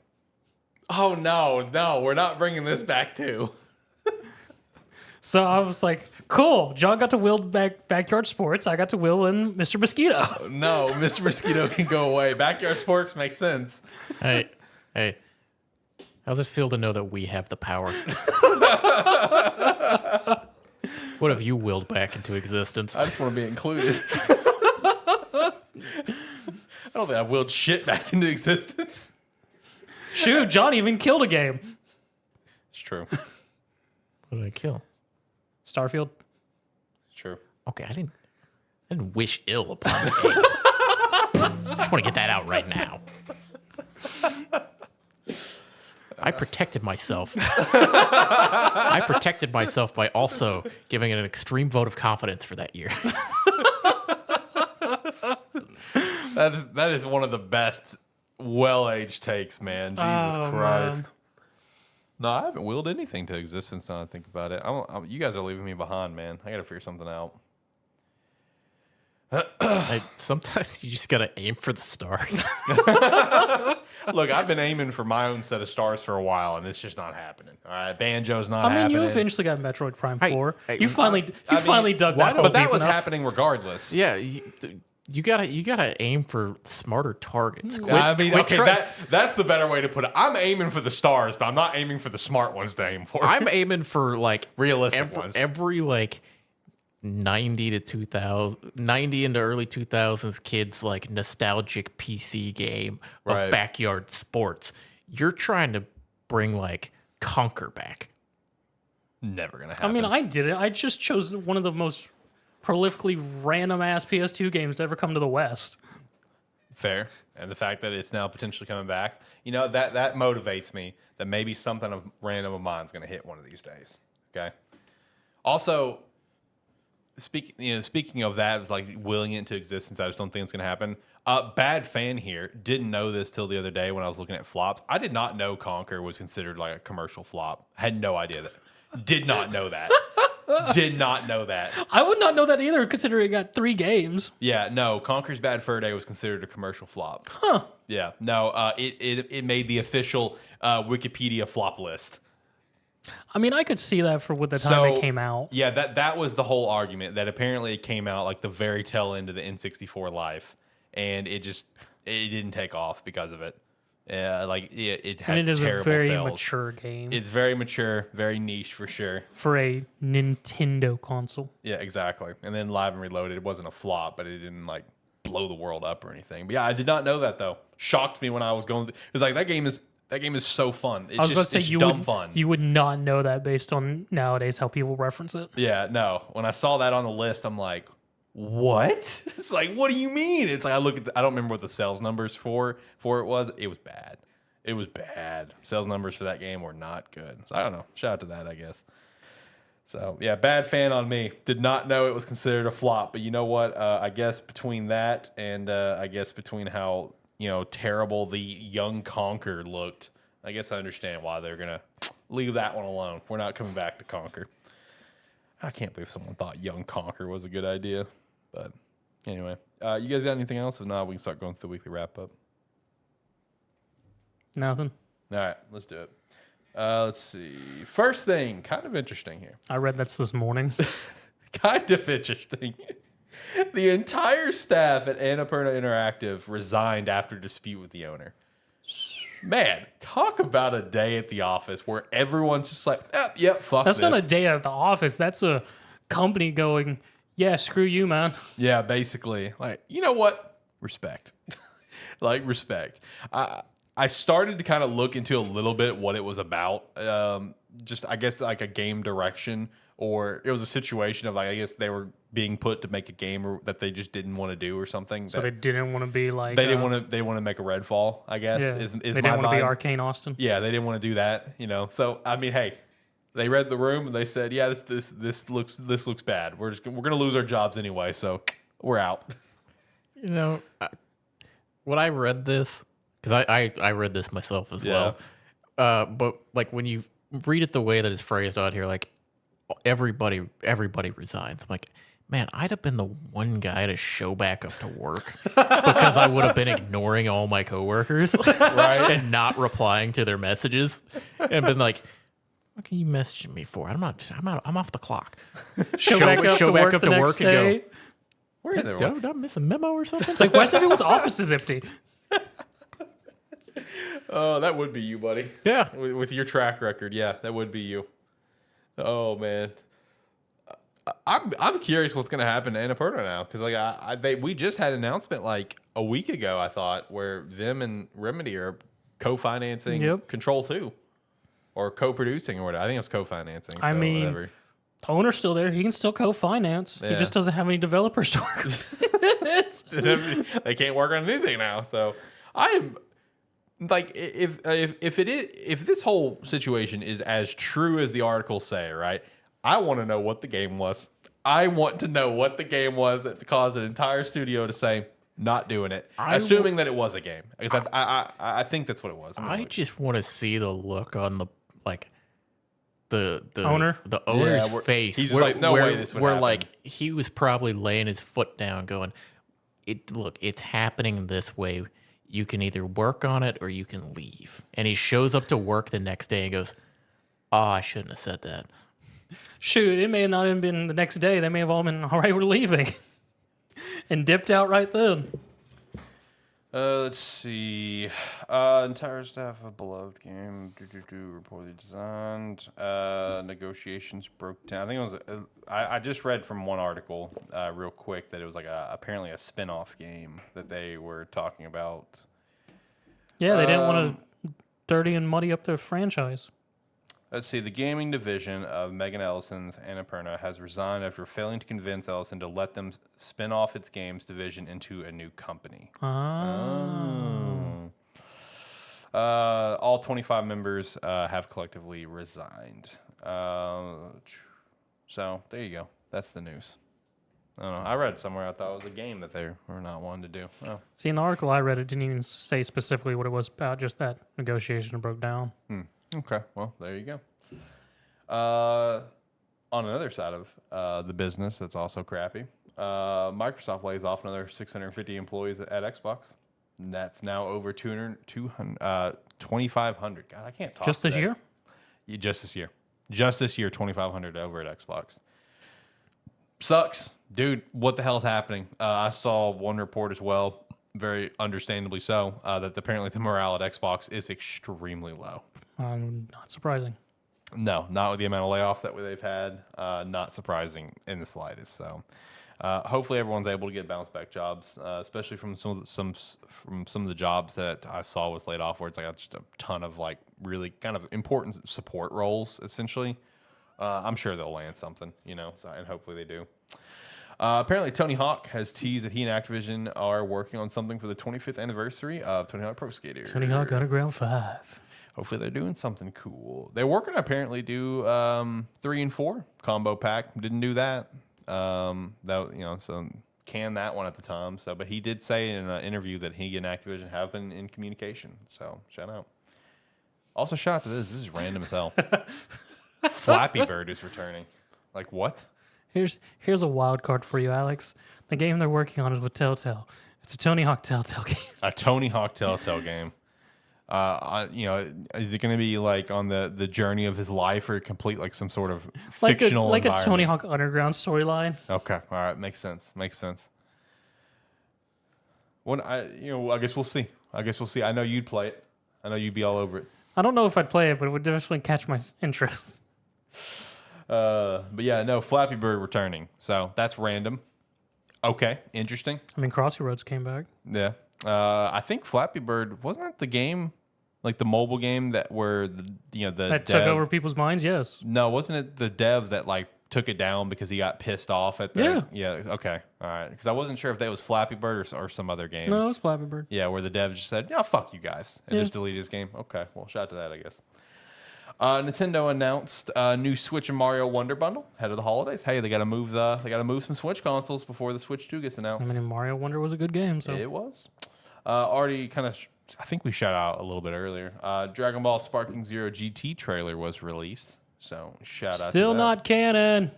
Oh no, we're not bringing this back too. So I was like, cool. John got to will backyard sports. I got to will in Mr. Mosquito. No, Mr. Mosquito can go away. Backyard sports makes sense. Hey, how's it feel to know that we have the power? What have you willed back into existence? I just want to be included. I don't think I've willed shit back into existence. Shoot, John even killed a game. It's true. What did I kill? Starfield. It's true. Okay, I didn't wish ill upon the game. I just want to get that out right now. I protected myself. I protected myself by also giving it an extreme vote of confidence for that year. That is one of the best well-aged takes, man. Jesus Christ. Man. No, I haven't willed anything to existence now I think about it. You guys are leaving me behind, man. I got to figure something out. Sometimes you just got to aim for the stars. Look, I've been aiming for my own set of stars for a while, and it's just not happening. All right, Banjo's not I mean, happening. you eventually got Metroid Prime 4. Hey, you finally dug that hole But that deep was enough. happening regardless. Yeah, you gotta aim for smarter targets. I mean, okay, that's the better way to put it. I'm aiming for the stars, but I'm not aiming for the smart ones to aim for. I'm aiming for like realistic ones. Every like 90 to 2000, 90 into early 2000s kids like nostalgic PC game of Right. backyard sports. You're trying to bring like Conquer back. Never gonna I happen. mean, I did it. I just chose one of the most prolifically random ass PS2 games to ever come to the West. Fair, and the fact that it's now potentially coming back, you know, that motivates me that maybe something of random of mine's gonna hit one of these days. Okay. Also, speaking of that, it's like willing it into existence. I just don't think it's gonna happen. Bad fan here. Didn't know this till the other day when I was looking at flops. I did not know Conquer was considered like a commercial flop. Had no idea that. Did not know that. Did not know that. I would not know that either, considering it got 3 games. Yeah, no. Conquer's Bad Fur Day was considered a commercial flop. Huh. Yeah, no. It made the official Wikipedia flop list. I mean, I could see that for the time it came out. Yeah, that was the whole argument. That apparently it came out like the very tail end of the N64 life, and it didn't take off because of it. It had And it is a terrible very sales. mature game It's very mature, very niche for sure. for a Nintendo console. Yeah, exactly. And then Live and Reloaded, it wasn't a flop, but it didn't like blow the world up or anything. But yeah, I did not know that though. Shocked me when I was going. It was like that game is so fun. It's I was about to say it's you dumb would fun. you would not know that based on nowadays how people reference it. Yeah, no. When I saw that on the list, I'm like, what? It's like, what do you mean? It's like I look at I don't remember what the sales numbers for it was. It was bad. It was bad. Sales numbers for that game were not good. So I don't know. Shout out to that, I guess. So yeah, bad fan on me. Did not know it was considered a flop. But you know what? I guess between that and I guess between how terrible the young Conquer looked, I guess I understand why they're gonna leave that one alone. We're not coming back to Conquer. I can't believe someone thought young Conquer was a good idea. But anyway, you guys got anything else? If not, we can start going through the weekly wrap up. Nothing. All right, let's do it. Let's see. First thing, kind of interesting here. I read that's this morning. Kind of interesting. The entire staff at Annapurna Interactive resigned after dispute with the owner. Man, talk about a day at the office where everyone's just like, yep, fuck That's this. not a day at the office. That's a company going, yeah, screw you, man. Yeah, basically. Like, you know what? Respect. Like, respect. I started to kind of look into a little bit what it was about. Just, I guess, like a game direction, or it was a situation of, like, I guess they were being put to make a game that they just didn't want to do or something. So they didn't want to be like... They didn't want to. They want to make a Redfall, I guess. Yeah, Is they my didn't want to be vibe. Arcane Austin. Yeah, they didn't want to do that, you know. So I mean, hey, they read the room and they said, "Yeah, this looks bad. We're gonna lose our jobs anyway, so we're out." You know, when I read this, because I read this myself as well, but like when you read it the way that it's phrased out here, like everybody resigns. I'm like, man, I'd have been the one guy to show back up to work because I would have been ignoring all my coworkers, right, and not replying to their messages, and been like, "What are you messaging me for? I'm off the clock." Show back up to work the next day. And go, "Where is everyone?" Did I miss a memo or something? It's like, why is everyone's offices empty? Oh, that would be you, buddy. Yeah. With your track record, yeah, that would be you. Oh man. I'm curious what's going to happen to Annapurna now, because like we just had an announcement like a week ago, I thought, where them and Remedy are co-financing Control 2 or co-producing or whatever. I think it was co-financing. I mean, whatever. The owner's still there. He can still co-finance. Yeah. He just doesn't have any developers to work with. They can't work on anything now. So I'm like, if this whole situation is as true as the articles say, right? I want to know what the game was. I want to know what the game was that caused an entire studio to say, not doing it. Assuming that it was a game. Because I think that's what it was. I just want to see the look on the, like, the owner? The owner's Yeah, face. he's just like, no way this would happen. Like, he was probably laying his foot down going, look, it's happening this way. You can either work on it or you can leave. And he shows up to work the next day and goes, oh, I shouldn't have said that. Shoot, it may have not even been the next day. They may have all been, all right, we're leaving. And dipped out right then. Let's see. Entire staff of beloved game reportedly designed. Negotiations broke down. I think it was. I just read from one article real quick that it was like apparently a spin-off game that they were talking about. Yeah, they didn't want to dirty and muddy up their franchise. Let's see. The gaming division of Megan Ellison's Annapurna has resigned after failing to convince Ellison to let them spin off its games division into a new company. All 25 members have collectively resigned. So there you go. That's the news. I don't know. I read somewhere I thought it was a game that they were not wanting to do. Oh. See, in the article I read, it didn't even say specifically what it was about, just that negotiation broke down. Okay, well, there you go. On another side of the business that's also crappy, Microsoft lays off another 650 employees at Xbox. And that's now over 2,500. God, I can't talk Just this today. year? Yeah, just this year. Just this year, 2,500 over at Xbox. Sucks. Dude, what the hell is happening? I saw one report as well, very understandably so, that apparently the morale at Xbox is extremely low. Not surprising. No, not with the amount of layoffs that they've had. Not surprising in the slightest. So, hopefully, everyone's able to get bounce back jobs, especially from some of the jobs that I saw was laid off, where it's like just a ton of like really kind of important support roles. Essentially, I'm sure they'll land something, you know. So, and hopefully they do. Apparently, Tony Hawk has teased that he and Activision are working on something for the 25th anniversary of Tony Hawk Pro Skater. Tony Hawk Underground 5. Hopefully they're doing something cool. They're working to apparently do 3 and 4 combo pack. Didn't do that. So canned that one at the time. So, but he did say in an interview that he and Activision have been in communication. So shout out. Also shout out to this. This is random as hell. Flappy Bird is returning. Like what? Here's a wild card for you, Alex. The game they're working on is with Telltale. It's a Tony Hawk Telltale game. A Tony Hawk Telltale game. Is it going to be like on the journey of his life or complete like some sort of like fictional a Tony environment? Hawk Underground storyline. Okay, all right, makes sense. I guess we'll see. I know you'd play it. I know you'd be all over it. I don't know if I'd play it, but it would definitely catch my interest. But yeah, no, Flappy Bird returning. So that's random. Okay, interesting. I mean, Crossy Roads came back. Yeah. I think Flappy Bird wasn't that the game, like the mobile game that where the That dev, took over people's minds. Yes. No, wasn't it the dev that like took it down because he got pissed off at the yeah. Okay, all right. Because I wasn't sure if that was Flappy Bird or some other game. No, it was Flappy Bird. Yeah, where the dev just said, "Yeah, fuck you guys," and just deleted his game. Okay, well, shout out to that, I guess. Nintendo announced a new Switch and Mario Wonder bundle ahead of the holidays. Hey, they got to move some Switch consoles before the Switch 2 gets announced. I mean, Mario Wonder was a good game, so It was. Already kind of, I think we shout out a little bit earlier. Dragon Ball Sparking Zero GT trailer was released, so shout out. Still to that. not canon.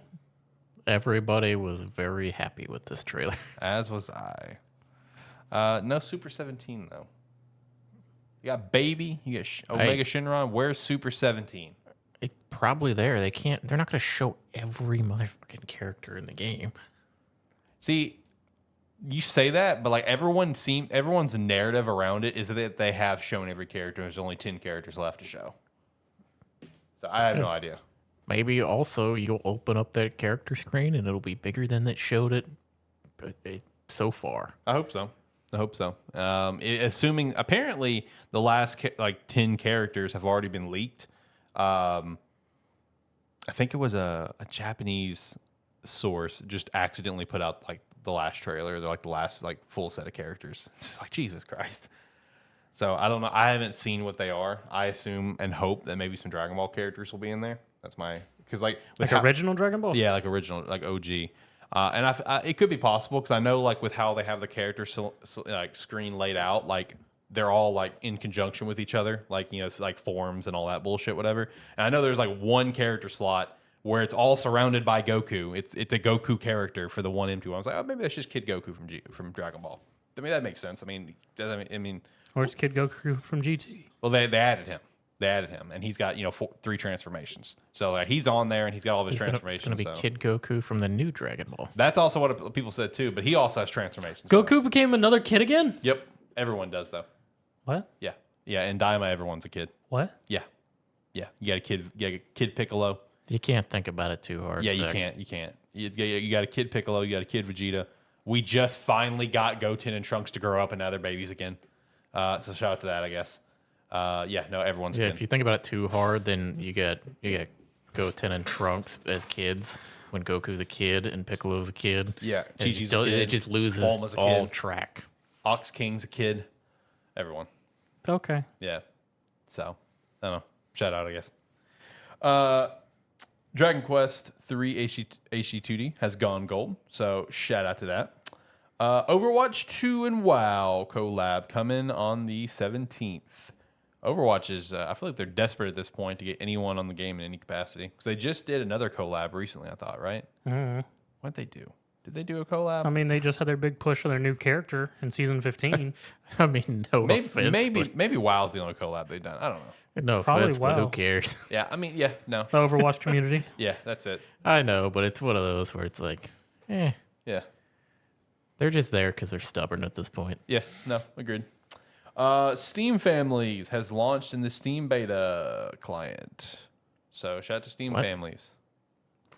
Everybody was very happy with this trailer. As was I. No Super 17 though. You got Baby. You got Omega Shinron. Where's Super 17? It's probably there. They're not going to show every motherfucking character in the game. See, you say that, but like everyone's narrative around it is that they have shown every character. There's only 10 characters left to show. So I have no idea. Maybe also you'll open up that character screen and it'll be bigger than that showed it so far. I hope so. Assuming apparently the last 10 characters have already been leaked. I think it was a Japanese source just accidentally put out like the last trailer. They're like the last like full set of characters. It's just like Jesus Christ. So I don't know. I haven't seen what they are. I assume and hope that maybe some Dragon Ball characters will be in there. That's my because original Dragon Ball. Yeah, like original, like OG. And it could be possible because I know like with how they have the character like screen laid out, like they're all like in conjunction with each other, like it's like forms and all that bullshit, whatever. And I know there's like one character slot where it's all surrounded by Goku. It's a Goku character for the 1M2. I was like, oh, maybe that's just Kid Goku from Dragon Ball. I mean, that makes sense. I mean, or it's Kid Goku from GT. Well, they added him. And he's got 3 transformations. So he's on there, and he's got all his transformations. It's going to be Kid Goku from the new Dragon Ball. That's also what people said too. But he also has transformations. Goku became another kid again. Yep, everyone does though. What? Yeah. In Daima, everyone's a kid. What? Yeah. You got a kid Piccolo. You can't think about it too hard. Yeah, Zach. You can't. You got a kid Piccolo. You got a kid Vegeta. We just finally got Goten and Trunks to grow up, and now they're babies again. So shout out to that, I guess. Everyone's yeah. kid. If you think about it too hard, then you get Goten and Trunks as kids when Goku's a kid and Piccolo's a kid. Yeah, it just loses all track. Ox King's a kid. Everyone. Okay. Yeah. So I don't know. Shout out, I guess. Dragon Quest 3 HC2D has gone gold, so shout out to that. Overwatch 2 and WoW collab coming on the 17th. Overwatch is, I feel like they're desperate at this point to get anyone on the game in any capacity. Because they just did another collab recently, I thought, right? Mm-hmm. What'd they do? Did they do a collab? I mean, they just had their big push on their new character in Season 15. I mean, offense. Maybe WoW's the only collab they've done. I don't know. No Probably offense, but WoW. who cares? Yeah, I mean, no. The Overwatch community. Yeah, that's it. I know, but it's one of those where it's like, Yeah. they're just there because they're stubborn at this point. Yeah, no, agreed. Steam Families has launched in the Steam beta client. So shout out to Steam Families.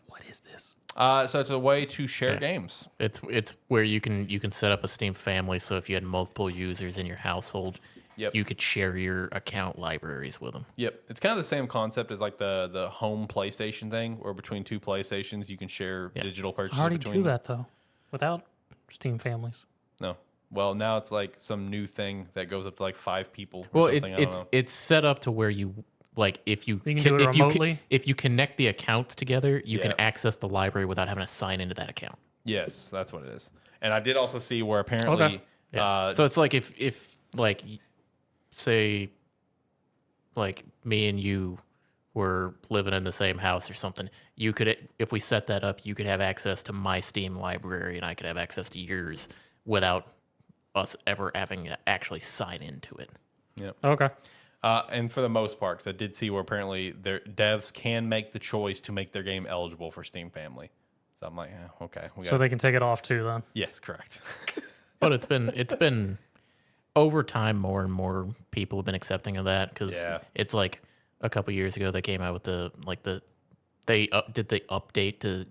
What is this? So it's a way to share games. It's where you can set up a Steam family. So if you had multiple users in your household, you could share your account libraries with them. Yep, it's kind of the same concept as like the home PlayStation thing, where between 2 PlayStations you can share digital purchases. I already between do that though, without Steam Families. No. Well, now it's like some new thing that goes up to like 5 people. Well, it's set up to where you like if you can do it remotely. If you connect the accounts together, you can access the library without having to sign into that account. Yes, that's what it is. And I did also see where apparently, so it's like if like say like me and you were living in the same house or something, you could, if we set that up, you could have access to my Steam library and I could have access to yours without us ever having to actually sign into it. Yep. Okay. And for the most part, 'cause I did see where apparently their devs can make the choice to make their game eligible for Steam Family. So I'm like, okay. So they can take it off too then. Yes, correct. But it's been over time, more and more people have been accepting of that because Yeah. it's like a couple years ago they came out with they did the update to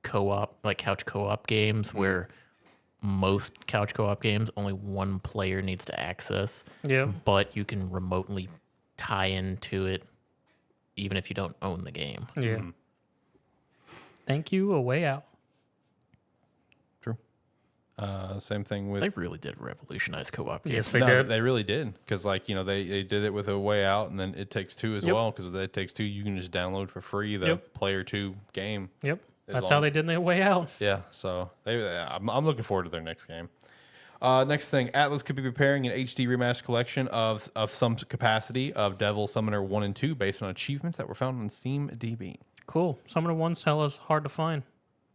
co-op, like couch co-op games where most couch co-op games only one player needs to access. Yeah. But you can remotely tie into it even if you don't own the game. Yeah. Thank you, A Way Out. True. Same thing with. They really did revolutionize co-op games. Yes, they No, did. They really did. Because, like, you know, they did it with A Way Out, and then It Takes Two as Yep. well. Because with It Takes Two, you can just download for free the Player 2 game. Yep. As That's long- how they did the Way Out. Yeah, so I'm looking forward to their next game. Next thing, Atlas could be preparing an HD remaster collection of some capacity of Devil Summoner 1 and 2 based on achievements that were found on Steam DB. Cool. Some of the ones hell is hard to find.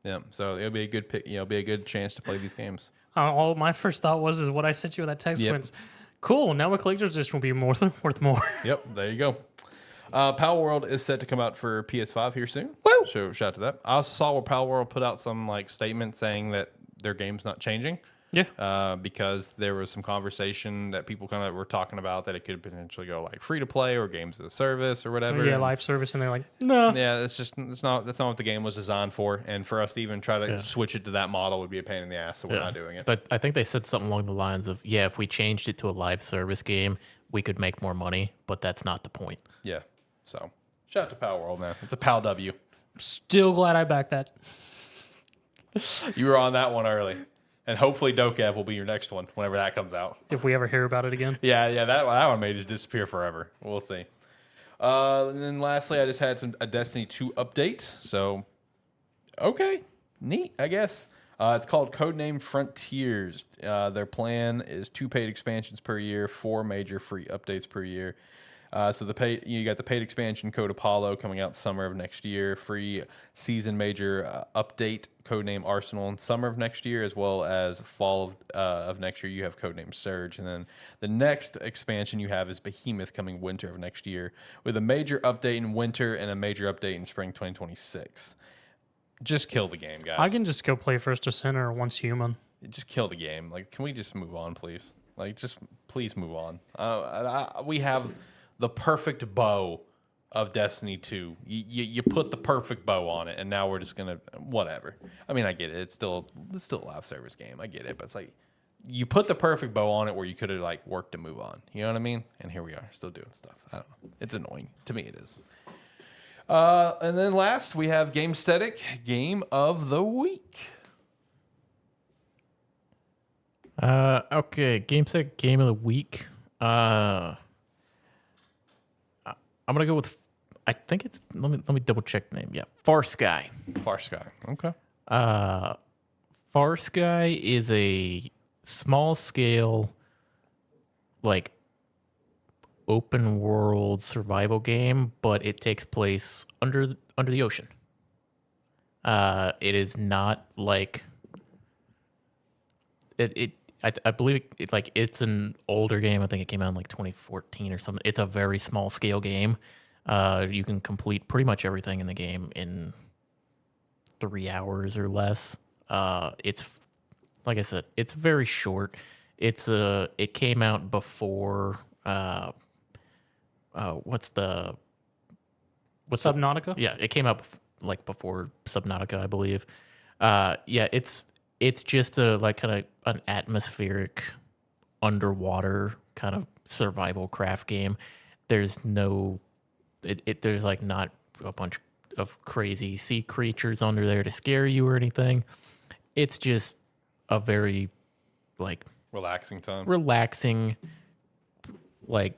Yeah, so it'll be a good pick. Be a good chance to play these games. All my first thought was what I sent you with that text Yep. was, cool. Now a collector's edition will be worth more. Yep, there you go. Pal World is set to come out for PS5 here soon. Woo! So shout out to that. I also saw where Pal World put out some like statement saying that their game's not changing. Yeah. Because there was some conversation that people kind of were talking about that it could potentially go like free to play or games as a service or whatever. Yeah, And live service, and they're like, no. yeah, that's not what the game was designed for. And for us to even try to switch it to that model would be a pain in the ass. So we're not doing it. I think they said something along the lines of, if we changed it to a live service game, we could make more money, but that's not the point. Yeah. So shout out to Pal World, man. It's a Pal W. Still glad I backed that. You were on that one early. And hopefully Dokev will be your next one whenever that comes out. If we ever hear about it again. Yeah, that one may just disappear forever. We'll see. And then lastly, I just had a Destiny 2 update. So, okay, neat, I guess. It's called Codename Frontiers. Their plan is 2 paid expansions per year, 4 major free updates per year. So you got the paid expansion Code Apollo coming out summer of next year, free season major update Codename Arsenal in summer of next year, as well as fall of next year you have Codename Surge, and then the next expansion you have is Behemoth coming winter of next year, with a major update in winter and a major update in spring 2026. Just kill the game, guys. I can just go play First Ascent or Once Human. Just kill the game. Like, can we just move on, please? Like, just please move on. We have the perfect bow of Destiny 2. You put the perfect bow on it, and now we're just gonna whatever. I mean, I get it. It's still a live service game. I get it, but it's like you put the perfect bow on it where you could have like worked to move on. You know what I mean? And here we are, still doing stuff. I don't know. It's annoying to me. It is. And then last we have Gamesthetic Game of the Week. Okay, Gamesthetic Game of the Week. I'm gonna go with. I think it's. Let me double check the name. Yeah, Far Sky. Far Sky. Okay. Far Sky is a small scale, like open world survival game, but it takes place under the ocean. It is not like it. I believe it's an older game. I think it came out in like 2014 or something. It's a very small scale game. You can complete pretty much everything in the game in 3 hours or less. It's like I said, it's very short. It came out before what's Subnautica? yeah, it came out before Subnautica, I believe. It's just a like kind of an atmospheric underwater kind of survival craft game. There's there's like not a bunch of crazy sea creatures under there to scare you or anything. It's just a very like relaxing like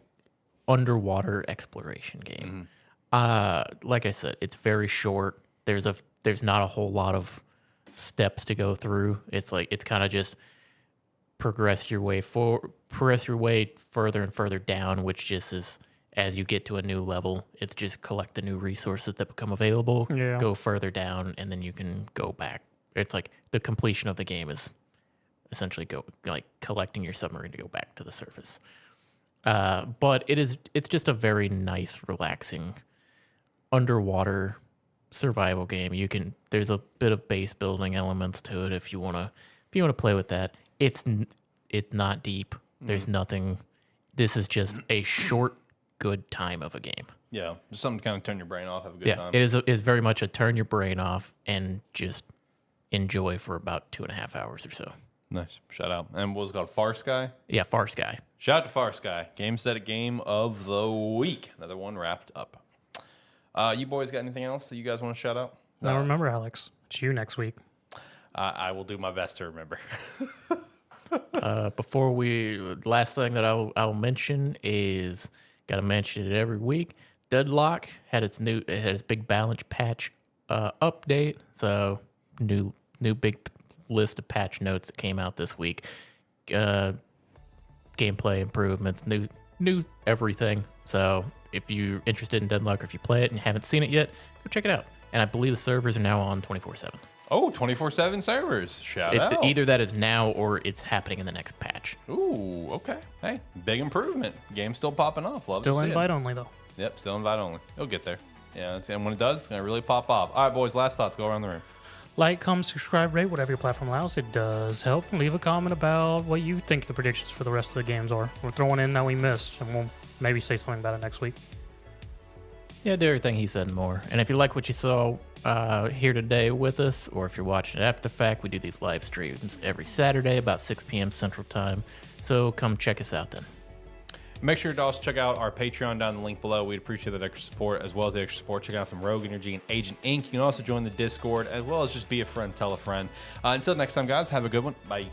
underwater exploration game. Like I said, it's very short. There's not a whole lot of steps to go through. It's kind of just progress your way further and further down, which just is as you get to a new level, it's just collect the new resources that become available, go further down, and then you can go back. It's like the completion of the game is essentially collecting your submarine to go back to the surface. But it's just a very nice, relaxing underwater survival game. There's a bit of base building elements to it if you wanna play with that. It's not deep. There's nothing. This is just a short, good time of a game. Yeah, just something to kind of turn your brain off, have a good Yeah, time. it is very much a turn your brain off and just enjoy for about 2.5 hours or so. Nice. Shout out. And what was it called? Far Sky? Yeah, Far Sky. Shout out to Far Sky. Gamestead game of the week. Another one wrapped up. You boys got anything else that you guys want to shout out? Now remember, Alex, it's you next week. I will do my best to remember. Last thing that I'll mention is, gotta mention it every week. Deadlock had its big balance patch update. So new big list of patch notes that came out this week. Gameplay improvements, new everything. So if you're interested in Deadlock, or if you play it and haven't seen it yet, go check it out. And I believe the servers are now on 24/7. Oh, 24/7 servers. Shout out. Either that is now or it's happening in the next patch. Ooh, okay. Hey, big improvement. Game's still popping off. Love Still to see invite it. only, though. Yep, still invite only. It'll get there. Yeah, and when it does, it's going to really pop off. All right, boys, last thoughts. Go around the room. Like, comment, subscribe, rate, whatever your platform allows. It does help. Leave a comment about what you think the predictions for the rest of the games are. We're throwing in that we missed, and we'll maybe say something about it next week. Yeah, do everything he said and more. And if you like what you saw here today with us, or if you're watching it after the fact, we do these live streams every Saturday about 6 p.m. Central Time. So come check us out then. Make sure to also check out our Patreon down in the link below. We'd appreciate that extra support, as well as the extra support. Check out some Rogue Energy and Agent Inc. You can also join the Discord, as well as just be a friend, tell a friend. Until next time, guys, have a good one. Bye.